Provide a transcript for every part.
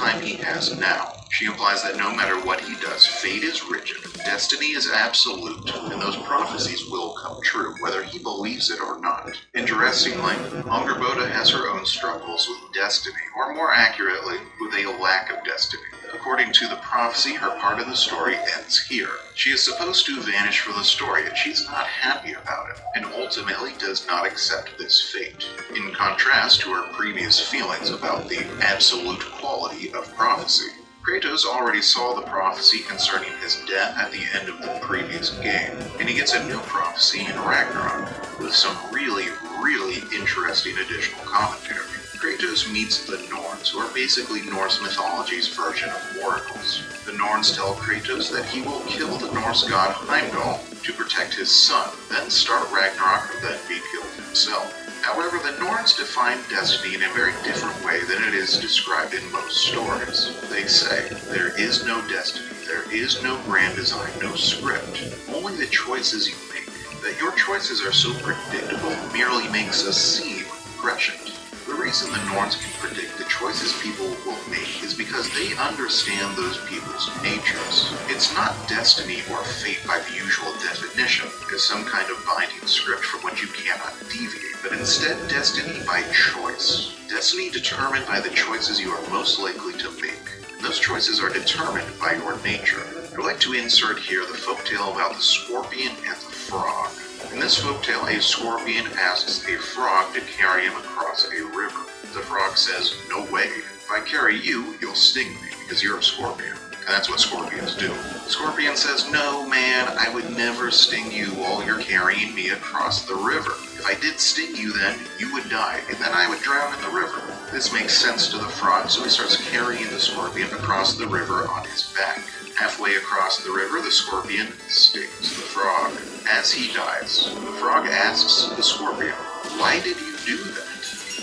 time he has now. She implies that no matter what he does, fate is rigid, destiny is absolute, and those prophecies will come true, whether he believes it or not. Interestingly, Angrboda has her own struggles with destiny, or more accurately, with a lack of destiny. According to the prophecy, her part in the story ends here. She is supposed to vanish from the story, and she's not happy about it, and ultimately does not accept this fate. In contrast to her previous feelings about the absolute quality of prophecy. Kratos already saw the prophecy concerning his death at the end of the previous game, and he gets a new prophecy in Ragnarok, with some really interesting additional commentary. Kratos meets the Norns, who are basically Norse mythology's version of oracles. The Norns tell Kratos that he will kill the Norse god Heimdall to protect his son, then start Ragnarok and then be killed himself. However, the Norns define destiny in a very different way than it is described in most stories. They say, there is no destiny, there is no grand design, no script, only the choices you make. That your choices are so predictable merely makes us seem prescient. The reason the Norns can predict the choices people will make is because they understand those people's natures. It's not destiny or fate by the usual definition, as some kind of binding script from which you cannot deviate, but instead destiny by choice. Destiny determined by the choices you are most likely to make. And those choices are determined by your nature. I'd like to insert here the folktale about the scorpion and the frog. In this folktale, a scorpion asks a frog to carry him across a river. The frog says, "No way. If I carry you, you'll sting me because you're a scorpion." And that's what scorpions do. The scorpion says, "No, man, I would never sting you while you're carrying me across the river. If I did sting you then, you would die, and then I would drown in the river." This makes sense to the frog, so he starts carrying the scorpion across the river on his back. Halfway across the river, the scorpion stings the frog. As he dies, the frog asks the scorpion, "Why did you do that?"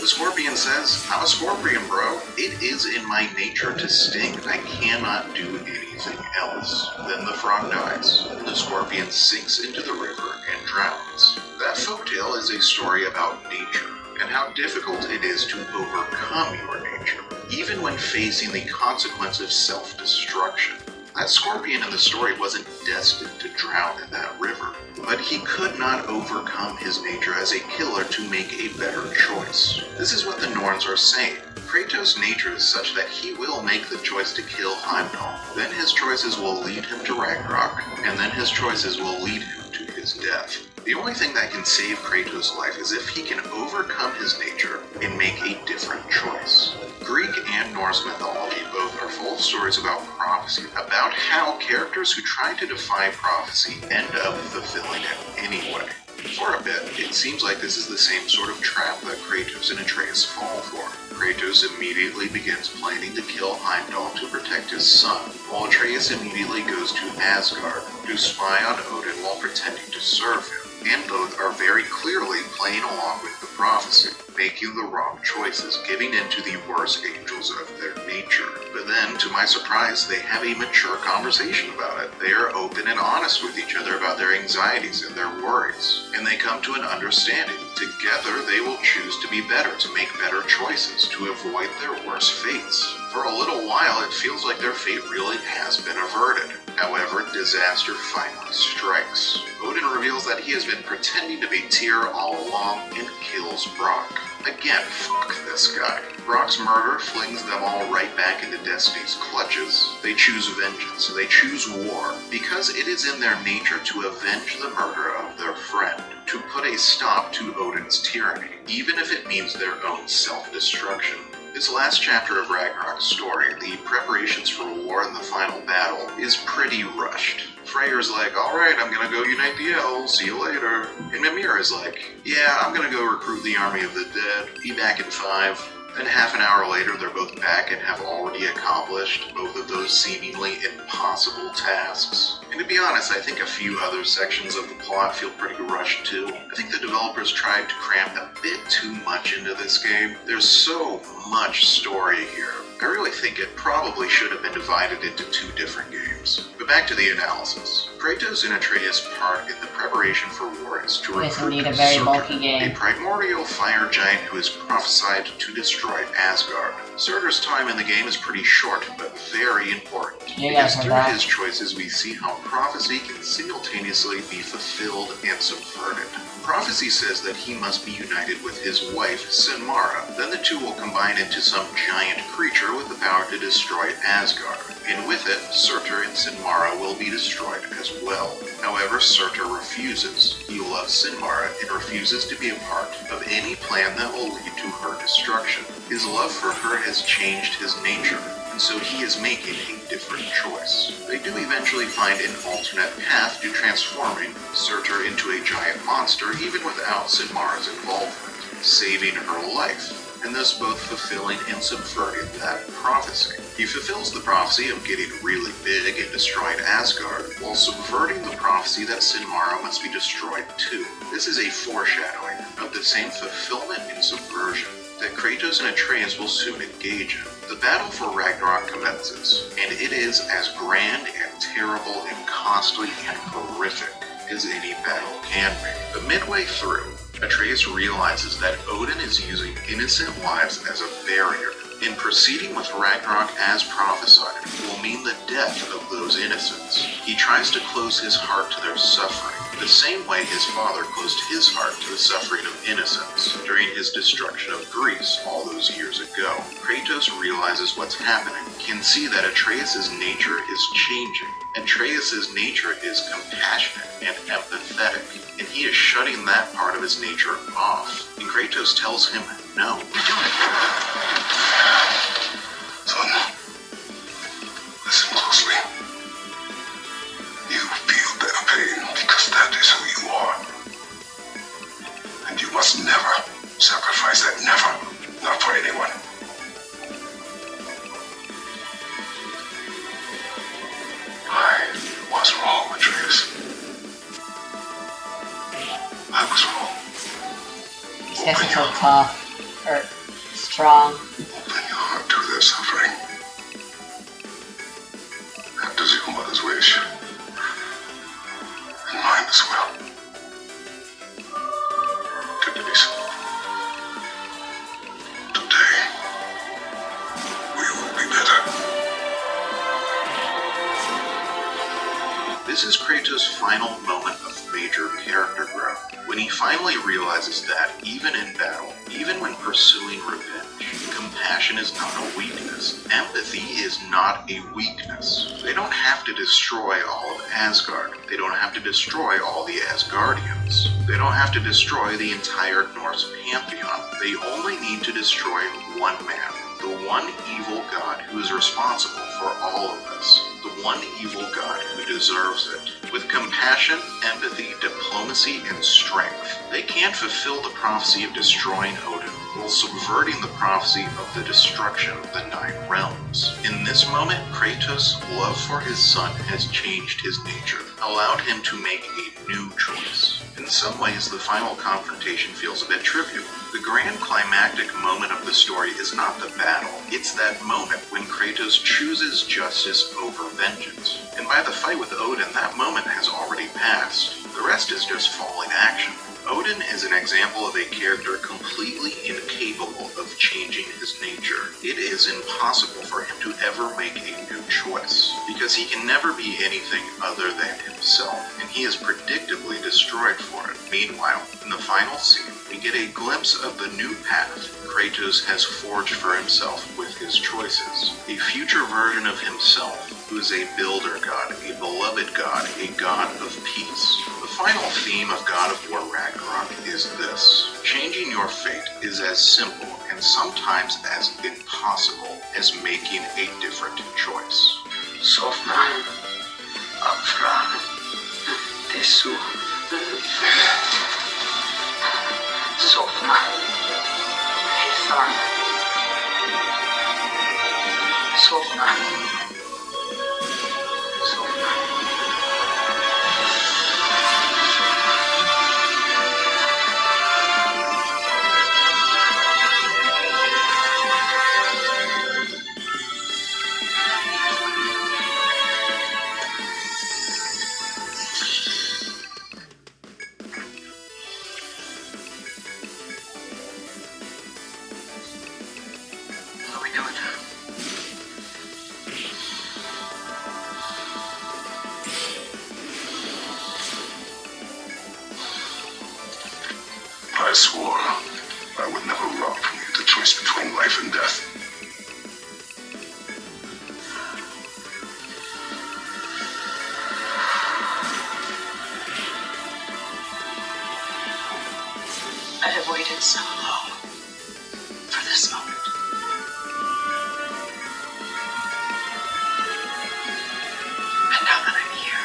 The scorpion says, "I'm a scorpion, bro. It is in my nature to sting. I cannot do anything else." Then the frog dies, and the scorpion sinks into the river and drowns. That folktale is a story about nature, and how difficult it is to overcome your nature, even when facing the consequence of self-destruction. That scorpion in the story wasn't destined to drown in that river, but he could not overcome his nature as a killer to make a better choice. This is what the Norns are saying. Kratos' nature is such that he will make the choice to kill Heimdall. Then his choices will lead him to Ragnarok, and then his choices will lead him to his death. The only thing that can save Kratos' life is if he can overcome his nature and make a different choice. Greek and Norse mythology both are full of stories about prophecy, about how characters who try to defy prophecy end up fulfilling it anyway. For a bit, it seems like this is the same sort of trap that Kratos and Atreus fall for. Kratos immediately begins planning to kill Heimdall to protect his son, while Atreus immediately goes to Asgard to spy on Odin while pretending to serve him. And both are very clearly playing along with the prophecy, making the wrong choices, giving in to the worst angels of their nature. But then, to my surprise, they have a mature conversation about it. They are open and honest with each other about their anxieties and their worries, and they come to an understanding. Together, they will choose to be better, to make better choices, to avoid their worst fates. For a little while, it feels like their fate really has been averted. However, disaster finally strikes. Odin reveals that he has been pretending to be Tyr all along and kills Brock. Again, fuck this guy. Brock's murder flings them all right back into Destiny's clutches. They choose vengeance. They choose war. Because it is in their nature to avenge the murder of their friend. To put a stop to Odin's tyranny, even if it means their own self-destruction. This last chapter of Ragnarok's story, the preparations for war and the final battle, is pretty rushed. Freyr's like, "Alright, I'm gonna go unite the elves, see you later." And Mimir is like, "Yeah, I'm gonna go recruit the army of the dead, be back in 5. Then half an hour later, they're both back and have already accomplished both of those seemingly impossible tasks. And to be honest, I think a few other sections of the plot feel pretty rushed too. I think the developers tried to cram a bit too much into this game. There's so much story here. I really think it probably should have been divided into 2 different games. games. But back to the analysis. Kratos and Atreus part in the preparation for war is to recruit need a very bulky Surtur, game. a primordial fire giant who is prophesied to destroy Asgard. Surtur's time in the game is pretty short, but very important. Yes, Because through his choices we see how prophecy can simultaneously be fulfilled and subverted. Prophecy says that he must be united with his wife, Sinmara. Then the two will combine into some giant creature with the power to destroy Asgard. And with it, Surtur and Sinmara will be destroyed as well. However, Surtur refuses. He loves Sinmara and refuses to be a part of any plan that will lead to her destruction. His love for her has changed his nature, and so he is making a different choice. They do eventually find an alternate path to transforming Surtur into a giant monster even without Sinmara's involvement, saving her life, and thus both fulfilling and subverting that prophecy. He fulfills the prophecy of getting really big and destroying Asgard, while subverting the prophecy that Sinmara must be destroyed too. This is a foreshadowing of the same fulfillment and subversion that Kratos and Atreus will soon engage in. The battle for Ragnarok commences, and it is as grand and terrible and costly and horrific as any battle can be. But midway through, Atreus realizes that Odin is using innocent lives as a barrier, and proceeding with Ragnarok as prophesied will mean the death of those innocents. He tries to close his heart to their suffering, the same way his father closed his heart to the suffering of innocents during his destruction of Greece all those years ago. Kratos realizes what's happening, can see that Atreus' nature is changing. Atreus' nature is compassionate and empathetic, and he is shutting that part of his nature off. And Kratos tells him no. Son, listen closely. You feel their pain because that is who you are. And you must never sacrifice that. Never. Not for anyone. I was wrong, Atreus. I was wrong. These guys are so tough, or strong. Open your heart to their suffering. That does your mother's wish. And mine as well. Today, we will be better. This is Kratos' final moment of major character growth, when he finally realizes that, even in battle, even when pursuing revenge, compassion is not a weakness. Empathy is not a weakness. They don't have to destroy all of Asgard. They don't have to destroy all the Asgardians. They don't have to destroy the entire Norse pantheon. They only need to destroy one man, the one evil god who is responsible for all of this, the one evil god who deserves it. With compassion, empathy, diplomacy, and strength, they can fulfill the prophecy of destroying Odin while subverting the prophecy of the destruction of the Nine Realms. In this moment, Kratos' love for his son has changed his nature, allowed him to make a new choice. In some ways, the final confrontation feels a bit trivial. The grand climactic moment of the story is not the battle, it's that moment when Kratos chooses justice over vengeance. And by the fight with Odin, that moment has already passed. The rest is just falling action. Odin is an example of a character completely incapable of changing his nature. It is impossible for him to ever make a new choice, because he can never be anything other than himself, and he is predictably destroyed for it. Meanwhile, in the final scene, we get a glimpse of the new path Kratos has forged for himself with his choices. A future version of himself who is a builder god, a beloved god, a god of peace. The final theme of God of War Ragnarok is this: changing your fate is as simple and sometimes as impossible as making a different choice. Sofna, Afra, Tesu, Sofna, Ethan, Sofna. I would never rob from you the choice between life and death. I have waited so long for this moment. And now that I'm here,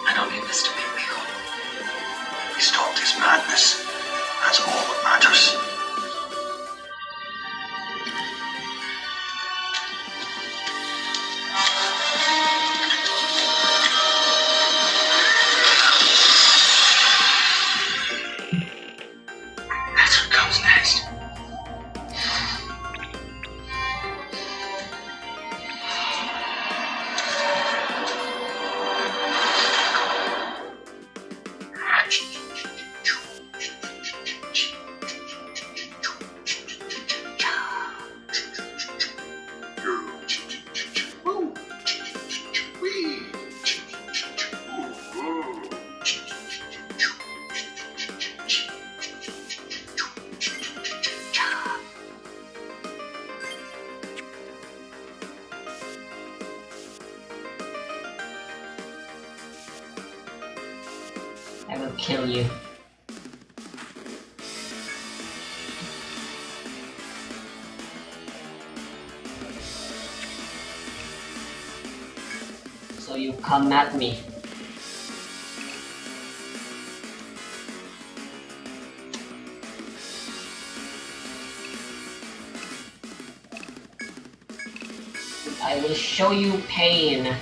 I don't need this to be real. He stopped his madness. That's all that matters. That's what comes next. I will kill you. So you come at me. I will show you pain.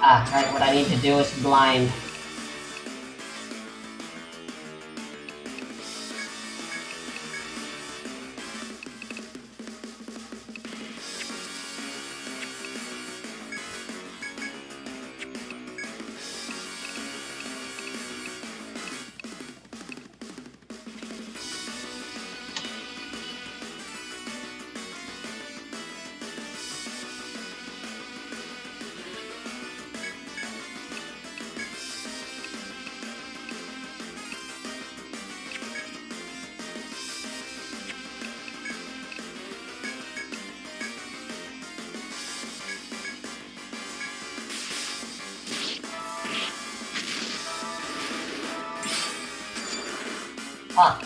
Ah, right, what I need to do is blind. Fuck.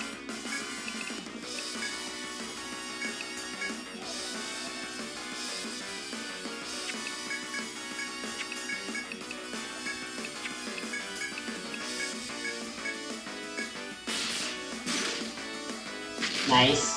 Nice.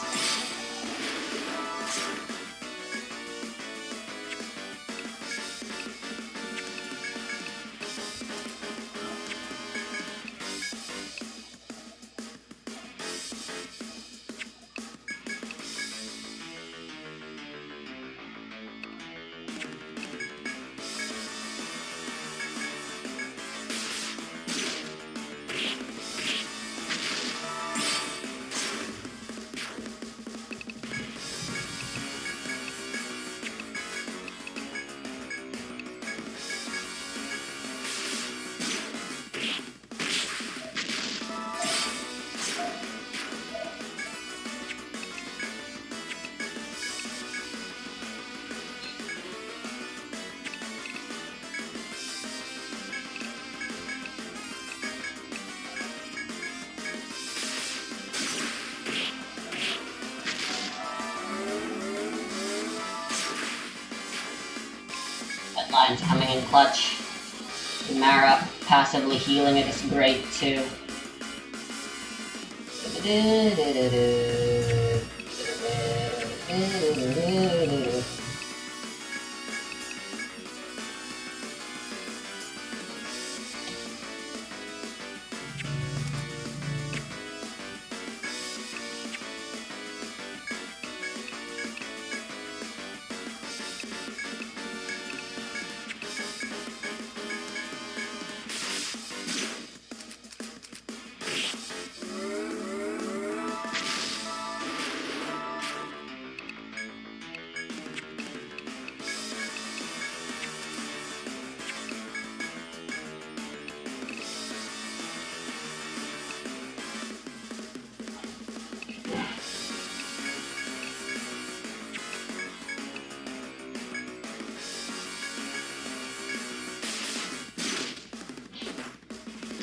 Lion's coming in clutch. Mara passively healing it is great too.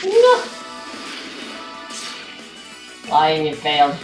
No! Lion, you failed.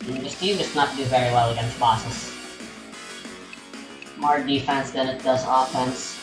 This team does not do very well against bosses. More defense than it does offense.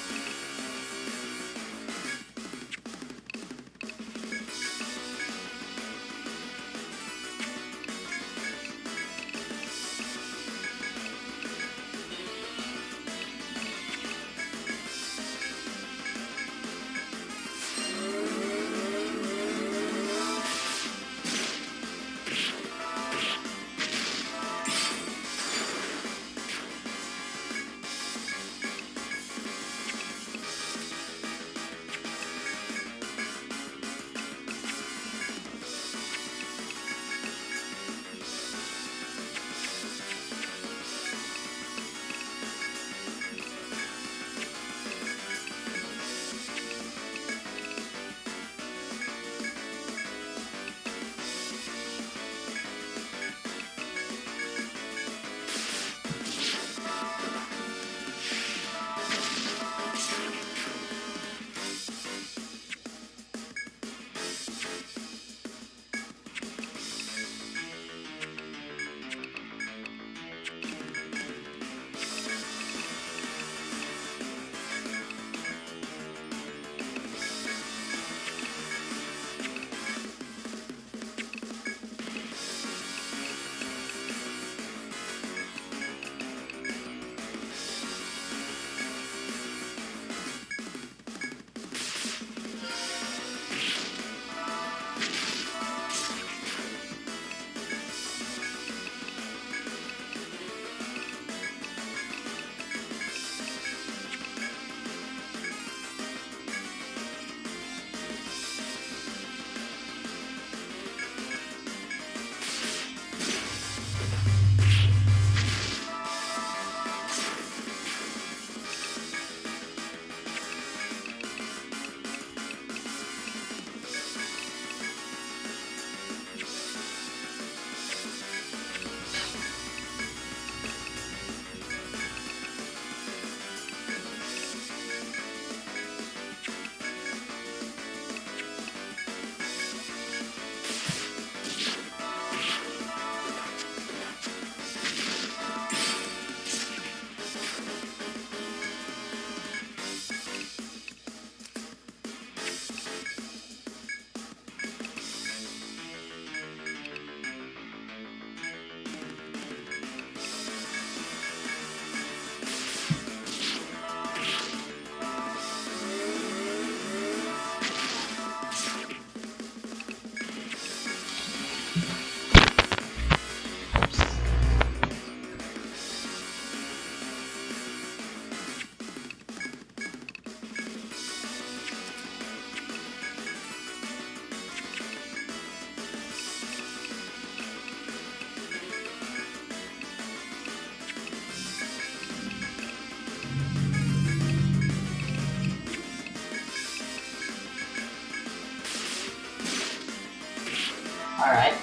Alright.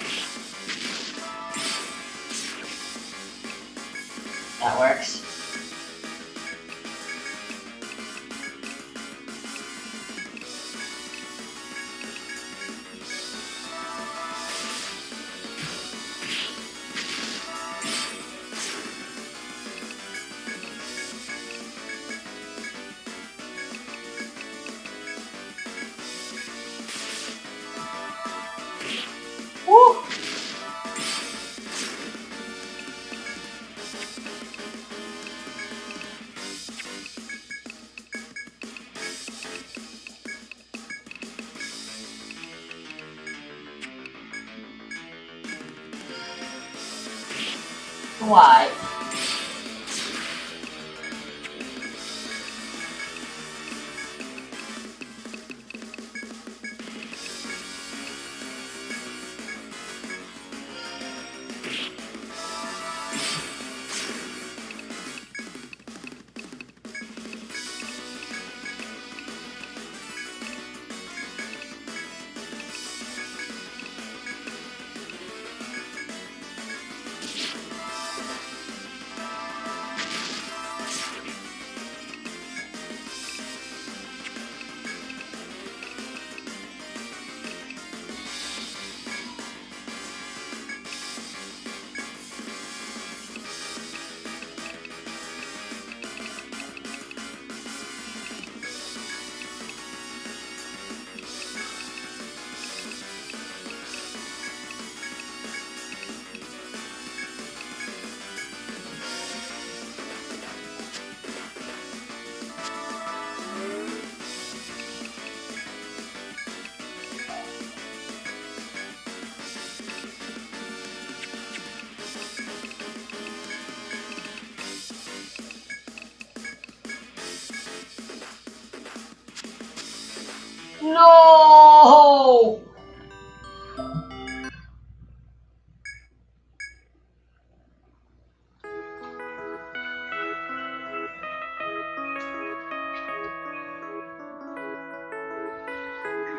That works. Woo! Why? No!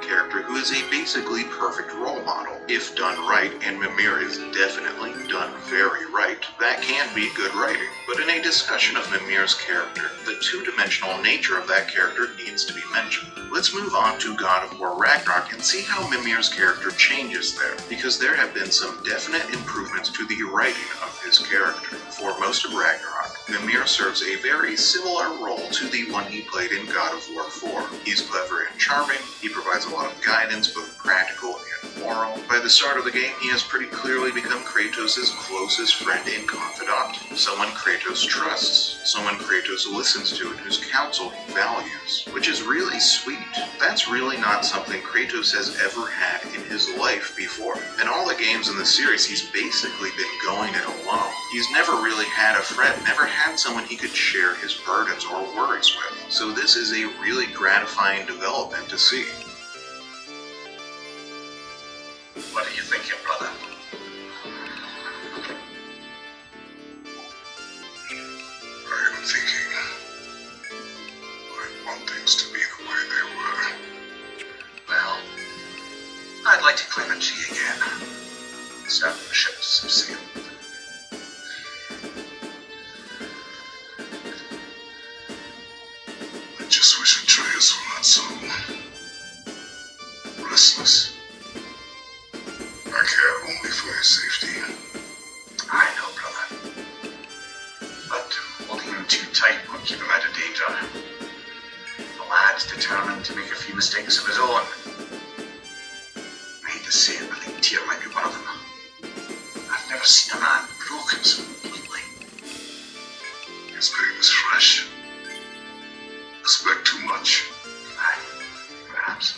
Character who is a basically perfect role model. If done right, and Mimir is definitely done very right, that can be good writing. But in a discussion of Mimir's character, the two-dimensional nature of that character needs to be mentioned. Let's move on to God of War Ragnarok and see how Mimir's character changes there, because there have been some definite improvements to the writing of his character. For most of Ragnarok, Mimir serves a very similar role to the one he played in God of War 4. He's clever and charming, he provides a lot of guidance, both practical and moral. By the start of the game, he has pretty clearly become Kratos' closest friend and confidant, someone Kratos trusts, someone Kratos listens to and whose counsel he values, which is really sweet. That's really not something Kratos has ever had in his life before. In all the games in the series, he's basically been going it alone. He's never really had a friend, never had someone he could share his burdens or worries with. So this is a really gratifying development to see. What are you thinking, brother? I am thinking, I want things to be the way they were. Well, I'd like to claim it to you again. Certain ships have sailed. I just wish Atreus were not so restless. I care only for his safety. I know, brother. But holding him too tight won't keep him out of danger. The lad's determined to make a few mistakes of his own. I hate to say it, I think Tyr might be one of them. I've never seen a man broken so completely. His pain is fresh. Expect too much. Aye, perhaps.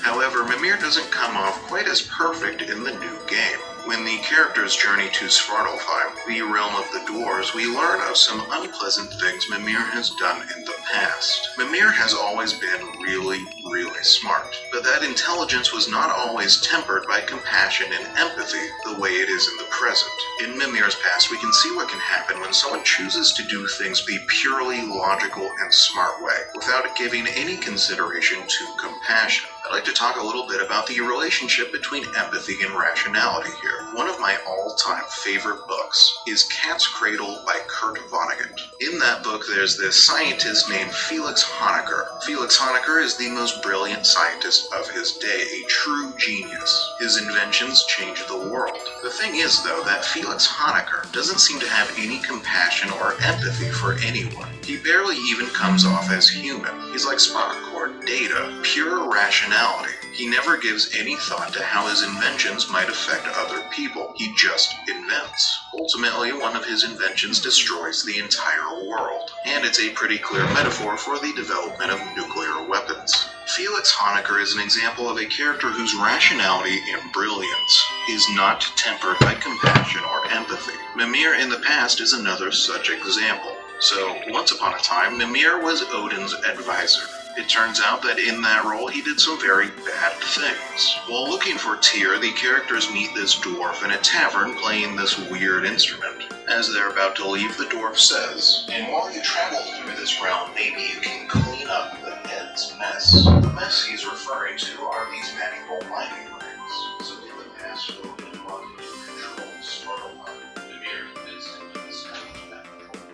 However, Mimir doesn't come off quite as perfect in the new game. When the characters journey to Svartalfheim, the realm of the dwarves, we learn of some unpleasant things Mimir has done in the past. Mimir has always been really smart, but that intelligence was not always tempered by compassion and empathy the way it is in the present. In Mimir's past, we can see what can happen when someone chooses to do things the purely logical and smart way, without giving any consideration to compassion. I'd like to talk a little bit about the relationship between empathy and rationality here. One of my all-time favorite books is Cat's Cradle by Kurt Vonnegut. In that book, there's this scientist named Felix Honecker. Felix Honecker is the most brilliant scientist of his day, a true genius. His inventions changed the world. The thing is, though, that Felix Honecker doesn't seem to have any compassion or empathy for anyone. He barely even comes off as human. He's like Spock or Data, pure rationality. He never gives any thought to how his inventions might affect other people. He just invents. Ultimately, one of his inventions destroys the entire world. And it's a pretty clear metaphor for the development of nuclear weapons. Felix Honecker is an example of a character whose rationality and brilliance is not tempered by compassion or empathy. Mimir in the past is another such example. So, once upon a time, Mimir was Odin's advisor. It turns out that in that role, he did some very bad things. While looking for Tyr, the characters meet this dwarf in a tavern playing this weird instrument. As they're about to leave, the dwarf says, "And while you travel through this realm, maybe you can clean up the head's mess." The mess he's referring to are these magical mining rings. So in the past, Odin wanted to control Svartalfheim. Mimir convinced him to establish that control.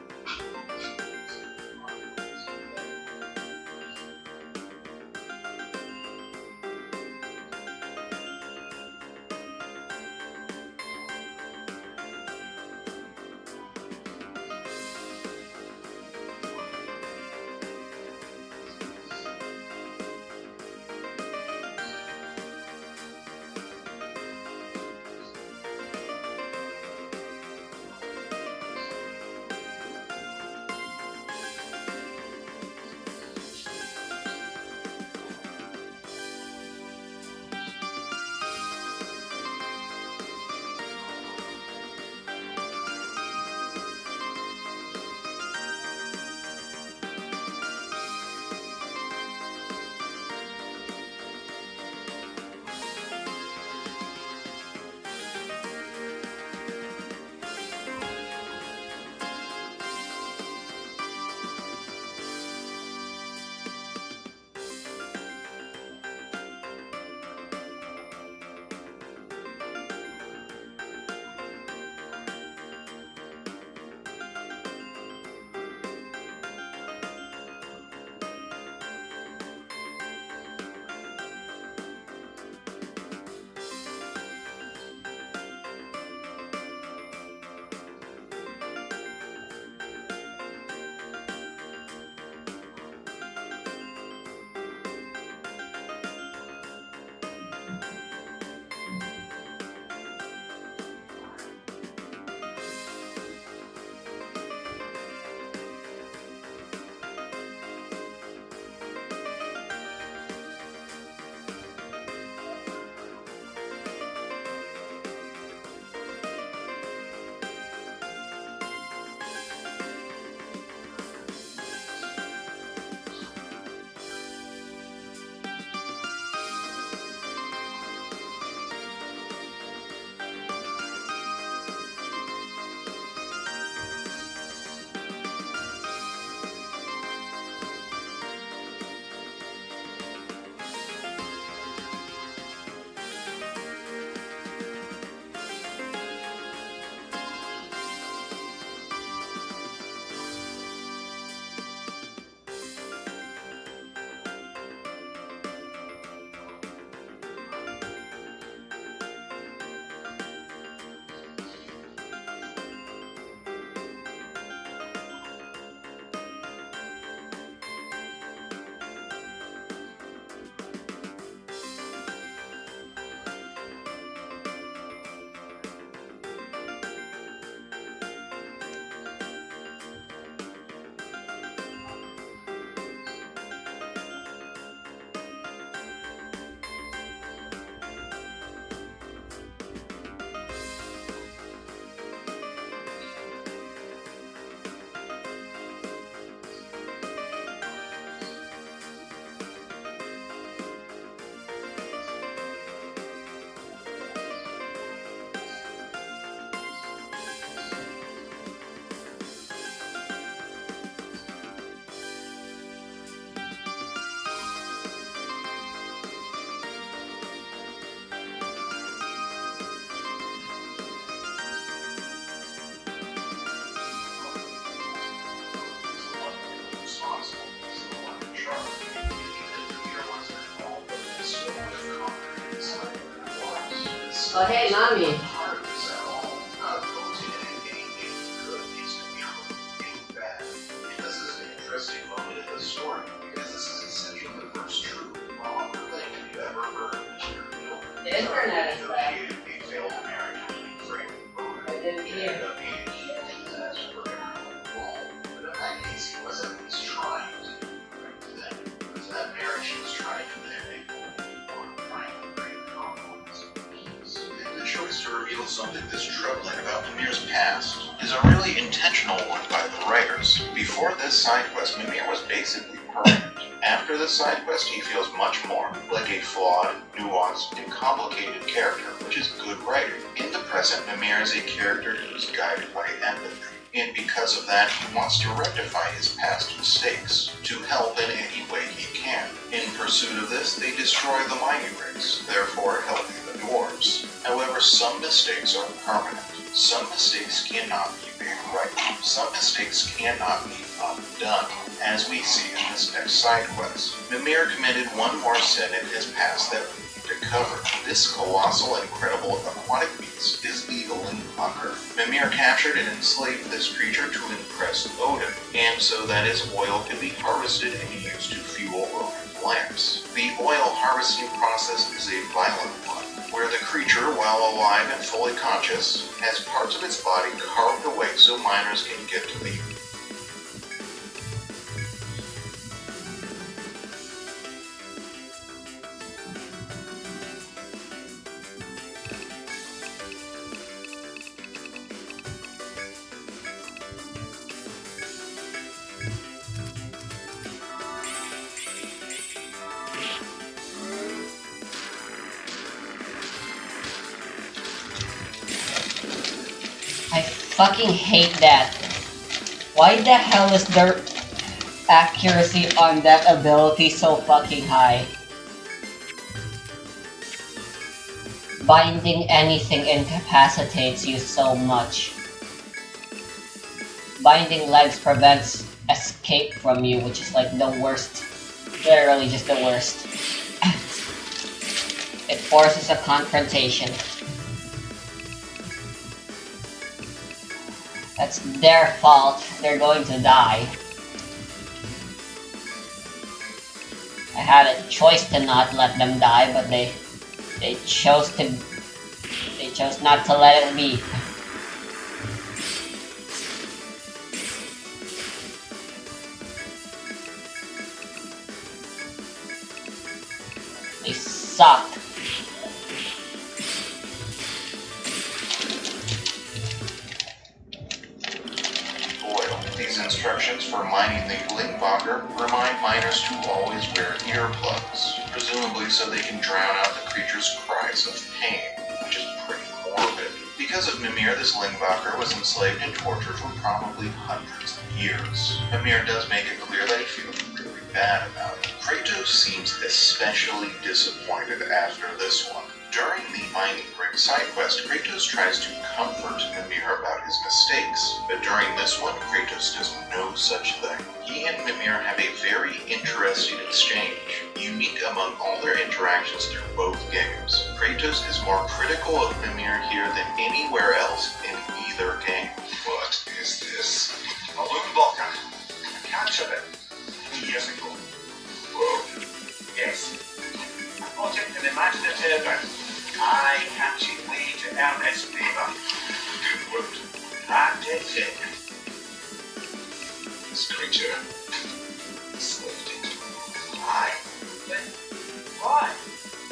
Oh, hey, mommy. Part of this at all. Not opposing any good needs to be being bad. And this is an interesting moment in the story because this is essentially the first true wrong thing you ever heard in Mr. Bill. The internet is bad. A failed marriage between Frank and I didn't hear. ended up being a disaster for everyone involved. But in that case, he was at least trying to do the right thing. Because that marriage he was trying to make or trying to create conflicts. The choice to reveal something this troubling about Mimir's past is a really intentional one by the writers. Before this side quest, Mimir was basically perfect. After this side quest, he feels much more like a flawed, nuanced, and complicated character, which is good writing. In the present, Mimir is a character who is guided by empathy. And because of that, he wants to rectify his past mistakes, to help in any way he can. In pursuit of this, they destroy the mining rigs, therefore helping the dwarves. However, some mistakes are permanent. Some mistakes cannot be made right. Some mistakes cannot be undone, as we see in this next side quest. Mimir committed one more sin in his past that we need to cover. This colossal and incredible aquatic beast is the Lingbacher. Mimir captured and enslaved this creature to impress Odin, and so that its oil can be harvested and used to fuel Odin's lamps. The oil harvesting process is a violent one, where the creature, while alive and fully conscious, has parts of its body carved away so miners can get to the I fucking hate that. Why the hell is their accuracy on that ability so fucking high? Binding anything incapacitates you so much. Binding legs prevents escape from you, which is like the worst. Literally just the worst. It forces a confrontation. That's their fault. They're going to die. I had a choice to not let them die, but they chose not to let it be. They suck. These instructions for mining the Lingbacher remind miners to always wear earplugs, presumably so they can drown out the creature's cries of pain, which is pretty morbid. Because of Mimir, this Lingbacher was enslaved and tortured for probably hundreds of years. Mimir does make it clear that he feels really bad about it. Kratos seems especially disappointed after this one. During the mining rig side quest, Kratos tries to comfort Mimir about his mistakes, but during this one, Kratos does no such thing. He and Mimir have a very interesting exchange, unique among all their interactions through both games. Kratos is more critical of Mimir here than anywhere else in either game. What is this? A Lundbacher. I captured it 3 years ago. Well, Yes. I bought it in imaginative and eye-catching way to earn its favour. good word. And it's it. This creature enslaved it. Aye. Then why?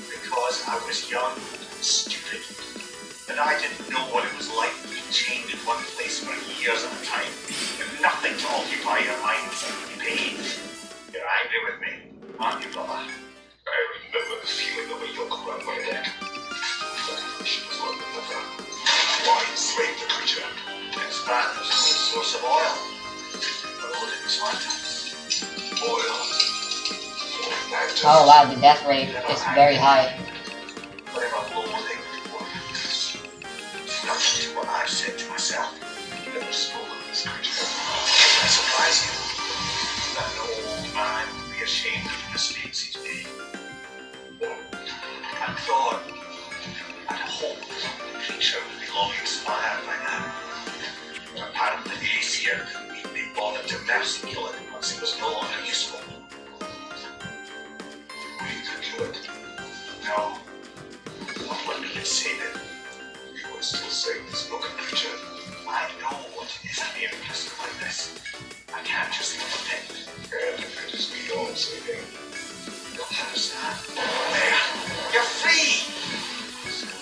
Because I was young and stupid. And I didn't know what it was like being chained in one place for years at a time, with nothing to occupy your mind but pain. You're angry with me, aren't you, brother? I remember the feeling of a yoke around my neck. That she was like another. Why enslave the creature? It's bad as a source of oil. For Odin's land. Oil. Or magnets. Oh wow, the death rate is very high. Whatever loathing or nothing to what I've said to myself. Never spoke of this creature. That surprised you? That an old man would be ashamed of the mistakes he's made. I thought, I'd hoped it was no longer useful. We need to kill it. No. Not when we can save it. We will still save this broken creature. I know what is a mere person like this. I can't just leave it. And if it is beyond saving, You don't understand. There. You're free!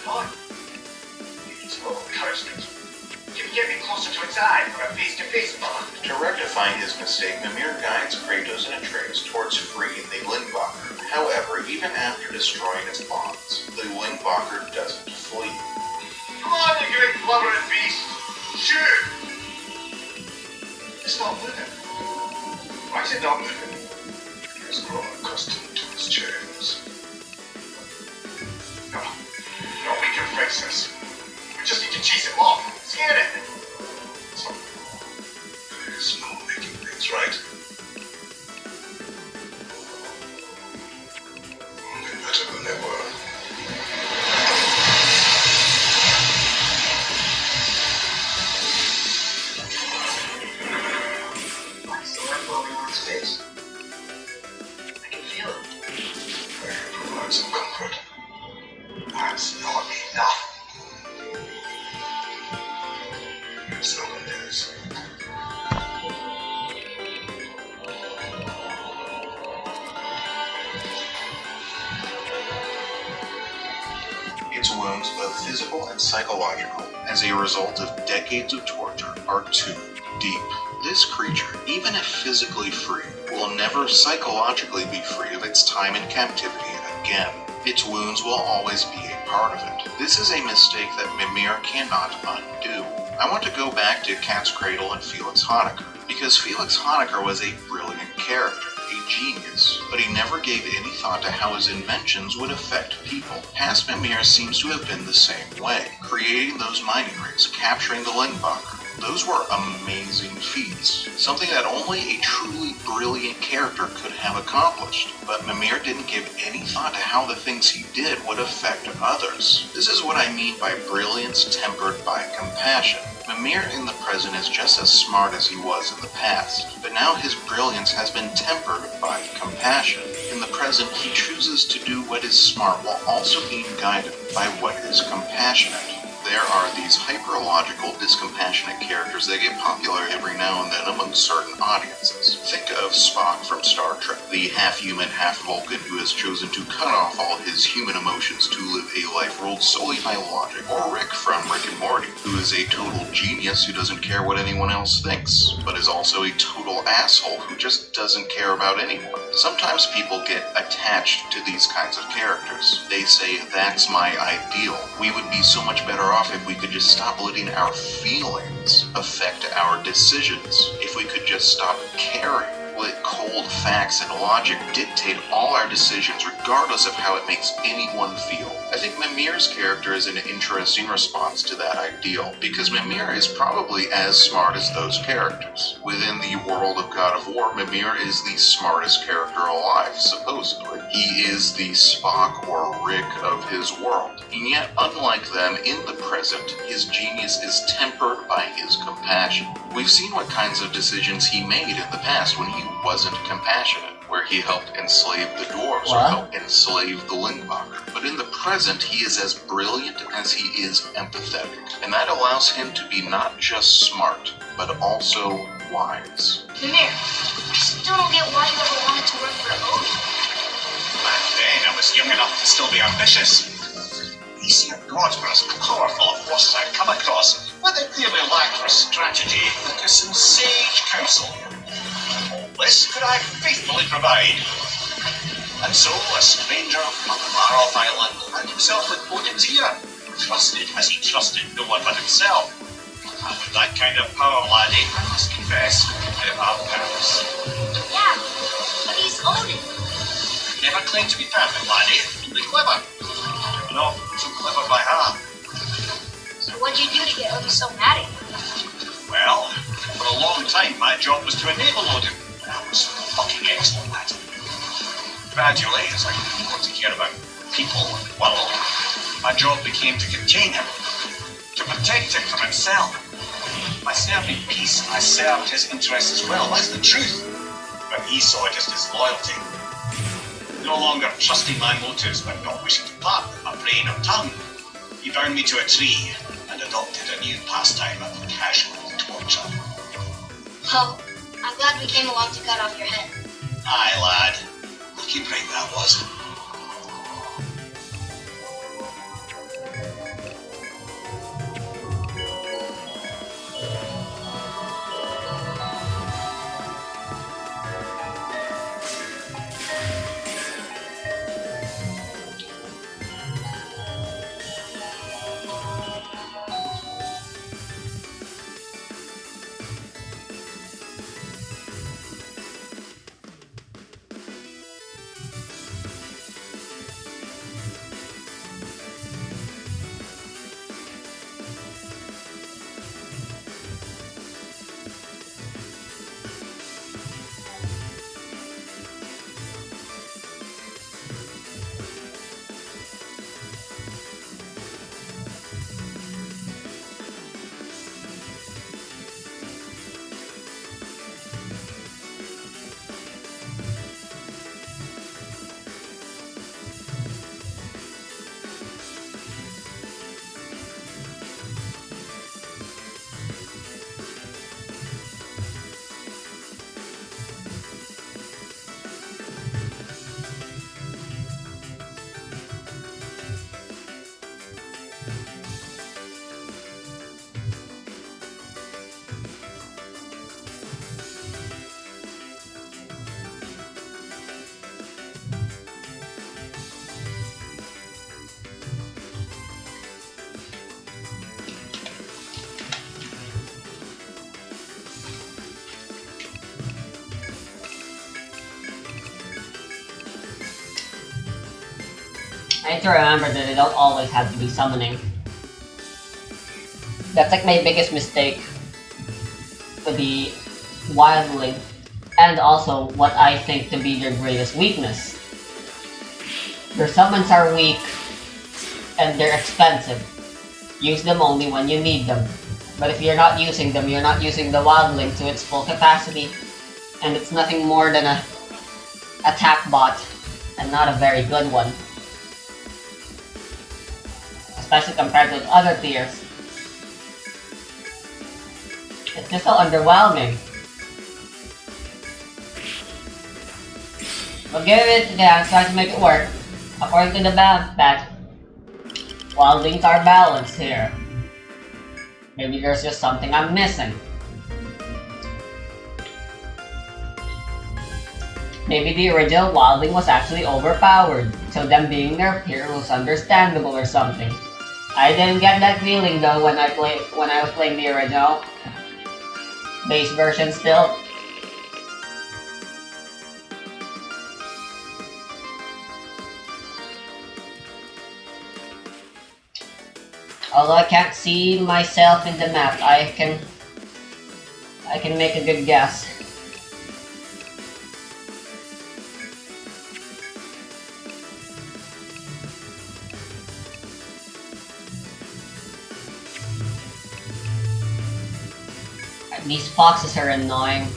Come on. You need some more encouragement. You can get me closer to its eye for a face-to-face bond. To rectify his mistake, Mimir guides Kratos and Atreus towards freeing the Lingbacher. However, even after destroying its bonds, the Lingbacher doesn't flee. Come on, you great blubbering beast! Shoot! It's not moving. Why is it not moving? he has grown accustomed to its chains. No. No, we can fix this. We just need to chase him off. Scare it. There is no making things right. Only better than they were. What's the light glowing on his face? I can feel it. I can provide some comfort. That's not enough. So it is. Its wounds, both physical and psychological, as a result of decades of torture, are too deep. This creature, even if physically free, will never psychologically be free of its time in captivity again. Its wounds will always be a part of it. This is a mistake that Mimir cannot undo. I want to go back to Cat's Cradle and Felix Honecker, because Felix Honecker was a brilliant character, a genius, but he never gave any thought to how his inventions would affect people. Past Mimir seems to have been the same way, creating those mining rigs, capturing the Lingbacher. Those were amazing feats, something that only a truly brilliant character could have accomplished. But Mimir didn't give any thought to how the things he did would affect others. This is what I mean by brilliance tempered by compassion. Mimir in the present is just as smart as he was in the past, but now his brilliance has been tempered by compassion. In the present, he chooses to do what is smart while also being guided by what is compassionate. There are these hyper-logical, discompassionate characters that get popular every now and then among certain audiences. Think of Spock from Star Trek, the half-human, half-Vulcan who has chosen to cut off all his human emotions to live a life ruled solely by logic. Or Rick from Rick and Morty, who is a total genius who doesn't care what anyone else thinks, but is also a total asshole who just doesn't care about anyone. Sometimes people get attached to these kinds of characters. They say, that's my ideal. We would be so much better off if we could just stop letting our feelings affect our decisions. If we could just stop caring. Let cold facts and logic dictate all our decisions regardless of how it makes anyone feel. I think Mimir's character is an interesting response to that ideal, because Mimir is probably as smart as those characters. Within the world of God of War, Mimir is the smartest character alive, supposedly. He is the Spock or Rick of his world. And yet, unlike them, in the present, his genius is tempered by his compassion. We've seen what kinds of decisions he made in the past when he wasn't compassionate, where he helped enslave the dwarves or helped enslave the Lingbacher. But in the present, he is as brilliant as he is empathetic, and that allows him to be not just smart, but also wise. Mimir, I still don't get why you ever wanted to work for Odin. Back then, I was young enough to still be ambitious. These here gods were as powerful a forces I'd come across, but they clearly lacked for strategy, focus, and sage counsel. All this could I faithfully provide. And so, a stranger from a far-off island found himself with Odin's ear, trusted as he trusted no one but himself. And with that kind of power, laddie, I must confess, I have purpose. Yeah, but he's Odin. Never claimed to be perfect, laddie, only clever. Not so clever by half. So what'd you do to get Odin so mad at you? Well, for a long time my job was to enable Odin. I was fucking excellent at it. Gradually, as I grew more to care about people and the world, my job became to contain him, to protect him from himself. By serving peace, I served his interests as well, that's the truth. but he saw it as disloyalty. No longer trusting my motives but not wishing to part with my brain or tongue, he bound me to a tree and adopted a new pastime of casual torture. Oh, I'm glad we came along to cut off your head. Aye, lad. Looking right where I was. I need to remember that I don't always have to be summoning. That's like my biggest mistake with the Wildling, and also what I think to be their greatest weakness. Their summons are weak, and they're expensive. Use them only when you need them. But if you're not using them, you're not using the Wildling to its full capacity, and it's nothing more than a attack bot, and not a very good one. Especially compared with other tiers. It's just so underwhelming. But give it to them, try to make it work. According to the balance patch, Wildlings are balanced here. Maybe there's just something I'm missing. Maybe the original Wildling was actually overpowered, so them being their peer was understandable or something. I didn't get that feeling though when I was playing the original base version still. Although I can't see myself in the map, I can make a good guess. These foxes are annoying.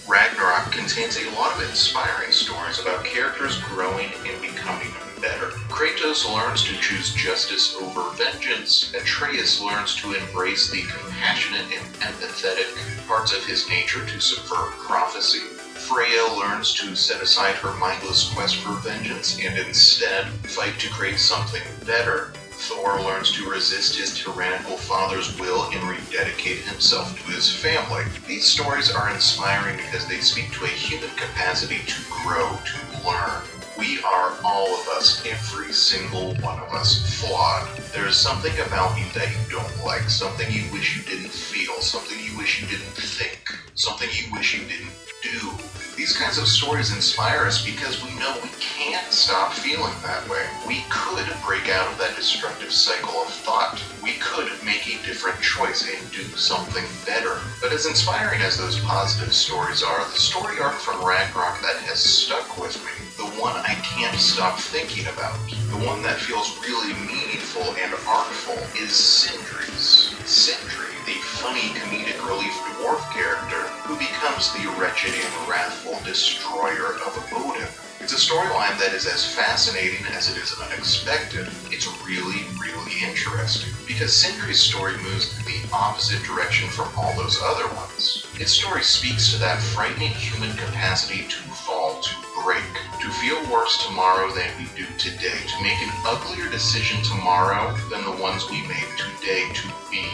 Ragnarok contains a lot of inspiring stories about characters growing and becoming better. Kratos learns to choose justice over vengeance. Atreus learns to embrace the compassionate and empathetic parts of his nature to subvert prophecy. Freya learns to set aside her mindless quest for vengeance and instead fight to create something better. Thor learns to resist his tyrannical father's will and rededicate himself to his family. These stories are inspiring because they speak to a human capacity to grow, to learn. We are, all of us, every single one of us, flawed. There is something about you that you don't like, something you wish you didn't feel, something you wish you didn't think, something you wish you didn't do. These These kinds of stories inspire us because we know we can't stop feeling that way. We could break out of that destructive cycle of thought. We could make a different choice and do something better. But as inspiring as those positive stories are, the story arc from Ragnarok that has stuck with me, the one I can't stop thinking about, the one that feels really meaningful and artful, is Sindri's. Sindri, the funny comedic relief dwarf character who becomes the wretched and wrathful destroyer of Odin. It's a storyline that is as fascinating as it is unexpected. It's really, really interesting, because Sindri's story moves in the opposite direction from all those other ones. Its story speaks to that frightening human capacity to fall, to break, to feel worse tomorrow than we do today, to make an uglier decision tomorrow than the ones we made today, to be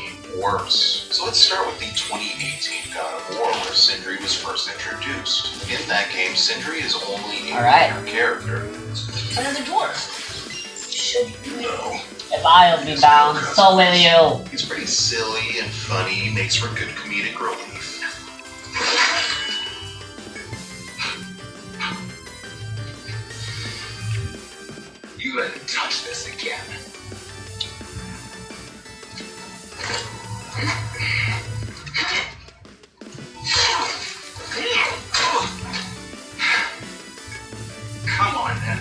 worse. So let's start with the 2018 God of War, where Sindri was first introduced. In that game, Sindri is only a minor character. Another dwarf. Should you know? If I'll be bound, so will you. He's pretty silly and funny, makes for good comedic relief. You let him touch this again. Come on, then.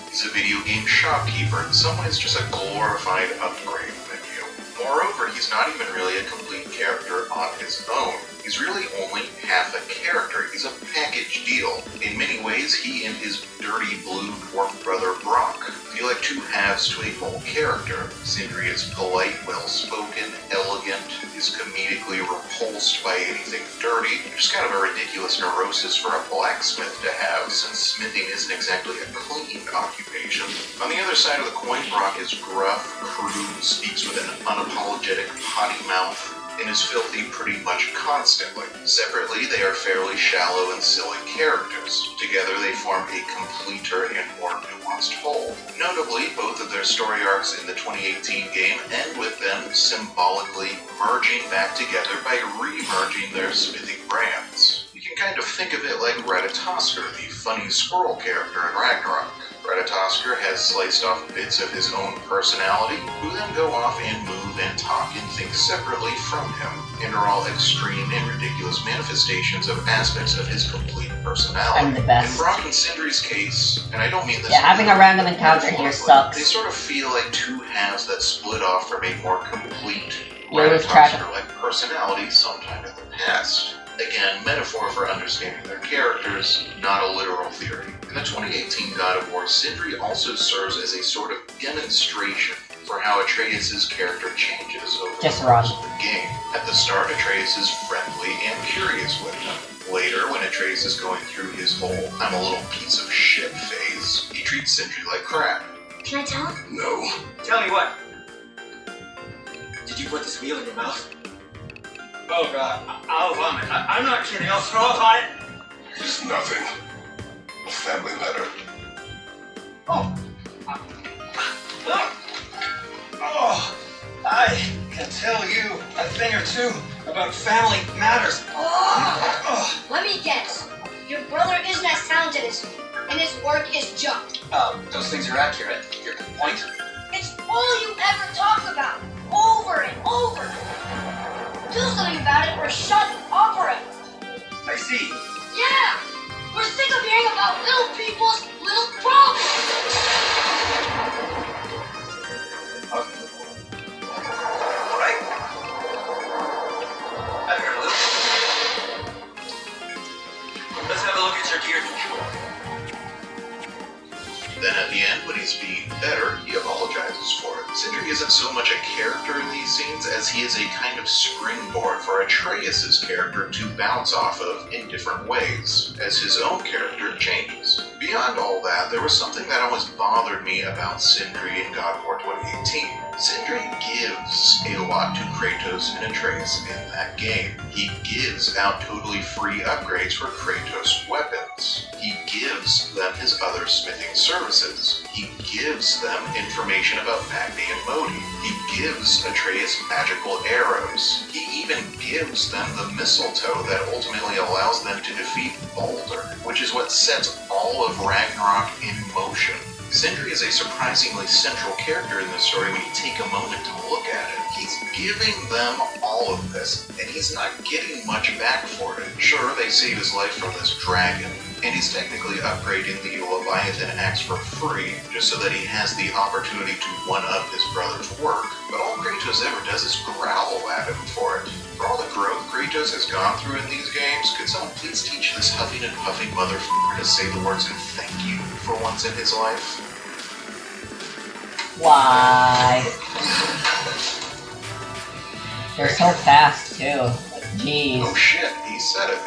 He's a video game shopkeeper, in some ways just a glorified upgrade menu. Moreover, he's not even really a complete character on his own. He's really only half a character. He's a package deal. In many ways, he and his dirty blue dwarf brother Brock feel like two halves to a full character. Sindri is polite, well-spoken, elegant, is comedically repulsed by anything dirty. Just kind of a ridiculous neurosis for a blacksmith to have, since smithing isn't exactly a clean occupation. On the other side of the coin, Brock is gruff, crude, speaks with an unapologetic potty mouth, and is filthy pretty much constantly. Separately, they are fairly shallow and silly characters. Together, they form a completer and more nuanced whole. Notably, both of their story arcs in the 2018 game end with them symbolically merging back together by re-merging their smithing brands. You can kind of think of it like Ratatoskr, the funny squirrel character in Ragnarok. Ratatoskr has sliced off bits of his own personality, who then go off and move and talk and think separately from him, and are all extreme and ridiculous manifestations of aspects of his complete personality. I'm the best. In Brock and Sindri's case, and I don't mean this... Yeah, having a random encounter here sucks. They sort of feel like two halves that split off from a more complete lose track of- Ratatoskr-like personality sometime in the past. Again, metaphor for understanding their characters, not a literal theory. In the 2018 God of War, Sindri also serves as a sort of demonstration for how Atreus' character changes over Just the run. course of the game. At the start, Atreus is friendly and curious with him. Later, when Atreus is going through his whole I'm a little piece of shit phase, he treats Sindri like crap. Can I tell him? No. Tell me what? Did you put this wheel in your mouth? Oh god, I'll vomit. I'm not kidding. I'll throw up on it. It's nothing. A family matter. Oh. Oh. I can tell you a thing or two about family matters. Oh. Let me guess. Your brother isn't as talented as you, and his work is junk. Those things are accurate. Your point? It's all you ever talk about, over and over. Do something about it or shut up for it. I see. Yeah! We're sick of hearing about little people's little problems. Right? I've heard a little. Let's have a look at your gear. Then at the end, when he's being better, he apologizes for it. Sindri isn't so much a character in these scenes as he is a kind of springboard for Atreus' character to bounce off of in different ways, as his own character changes. Beyond all that, there was something that always bothered me about Sindri in God of War 2018. Sindri gives a lot to Kratos and Atreus in that game. He gives out totally free upgrades for Kratos' weapons. wants. He gives them his other smithing services. He gives them information about Magni and Modi. He gives Atreus magical arrows. He even gives them the mistletoe that ultimately allows them to defeat Baldur, which is what sets all of Ragnarok in motion. Sindri is a surprisingly central character in this story when you take a moment to look at it. He's giving them all of this, and he's not getting much back for it. Sure, they save his life from this dragon, and he's technically upgrading the Leviathan axe for free, just so that he has the opportunity to one-up his brother's work, but all Kratos ever does is growl at him for it. For all the growth Kratos has gone through in these games, could someone please teach this huffing and puffing motherfucker to say the words and thank you for once in his life? Why? They're so fast too. Jeez. Oh shit, he said it.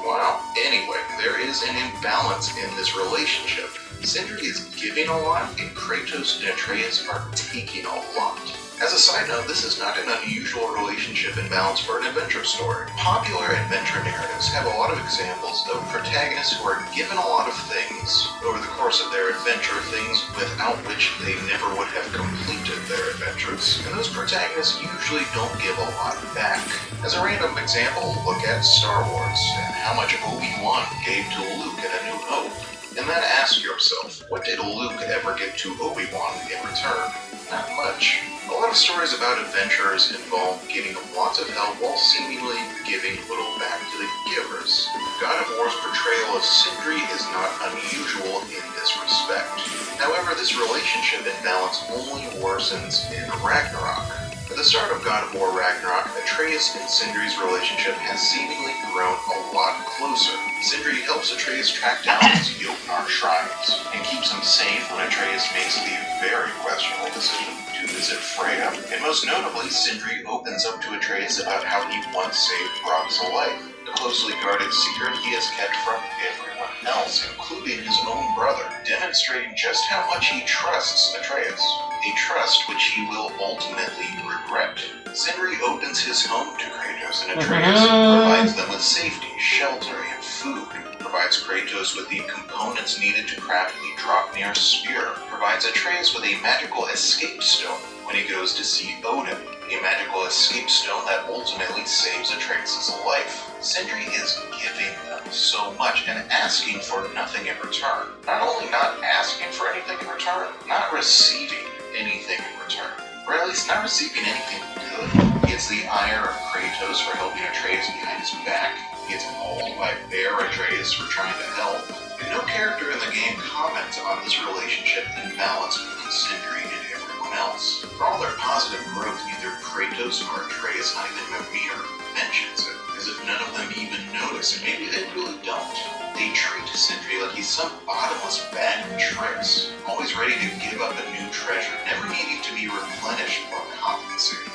Wow. Anyway, there is an imbalance in this relationship. Sindri is giving a lot, and Kratos and Atreus are taking a lot. As a side note, this is not an unusual relationship imbalance for an adventure story. Popular adventure narratives have a lot of examples of protagonists who are given a lot of things over the course of their adventure, things without which they never would have completed their adventures, and those protagonists usually don't give a lot back. As a random example, look at Star Wars, and how much Obi-Wan gave to Luke in A New Hope. And then ask yourself, what did Luke ever give to Obi-Wan in return? Not much. A lot of stories about adventurers involve getting lots of help while seemingly giving little back to the givers. God of War's portrayal of Sindri is not unusual in this respect. However, this relationship imbalance only worsens in Ragnarok. At the start of God of War Ragnarok, Atreus and Sindri's relationship has seemingly grown a lot closer. Sindri helps Atreus track down his Jotnar shrines, and keeps him safe when Atreus makes the very questionable decision to visit Freya. And most notably, Sindri opens up to Atreus about how he once saved Brock's life, a closely guarded secret he has kept from everyone else, including his own brother, demonstrating just how much he trusts Atreus. A trust which he will ultimately regret. Sindri opens his home to Kratos and Atreus, provides them with safety, shelter, and food, provides Kratos with the components needed to craft the Draupnir spear, provides Atreus with a magical escape stone when he goes to see Odin, a magical escape stone that ultimately saves Atreus' life. Sindri is giving them so much and asking for nothing in return. Not only not asking for anything in return, not receiving anything in return. Or at least not receiving anything good. He gets the ire of Kratos for helping Atreus behind his back. He gets mauled by Bear Atreus for trying to help. And no character in the game comments on this relationship imbalance between Sindri and everyone else. For all their positive growth, neither Kratos nor Atreus, not even Mimir, mentions it, as if none of them even notice, and maybe they really don't. They treat Sindri like he's some bottomless bag of tricks, always ready to give up a new treasure, never needing to be replenished or compensated.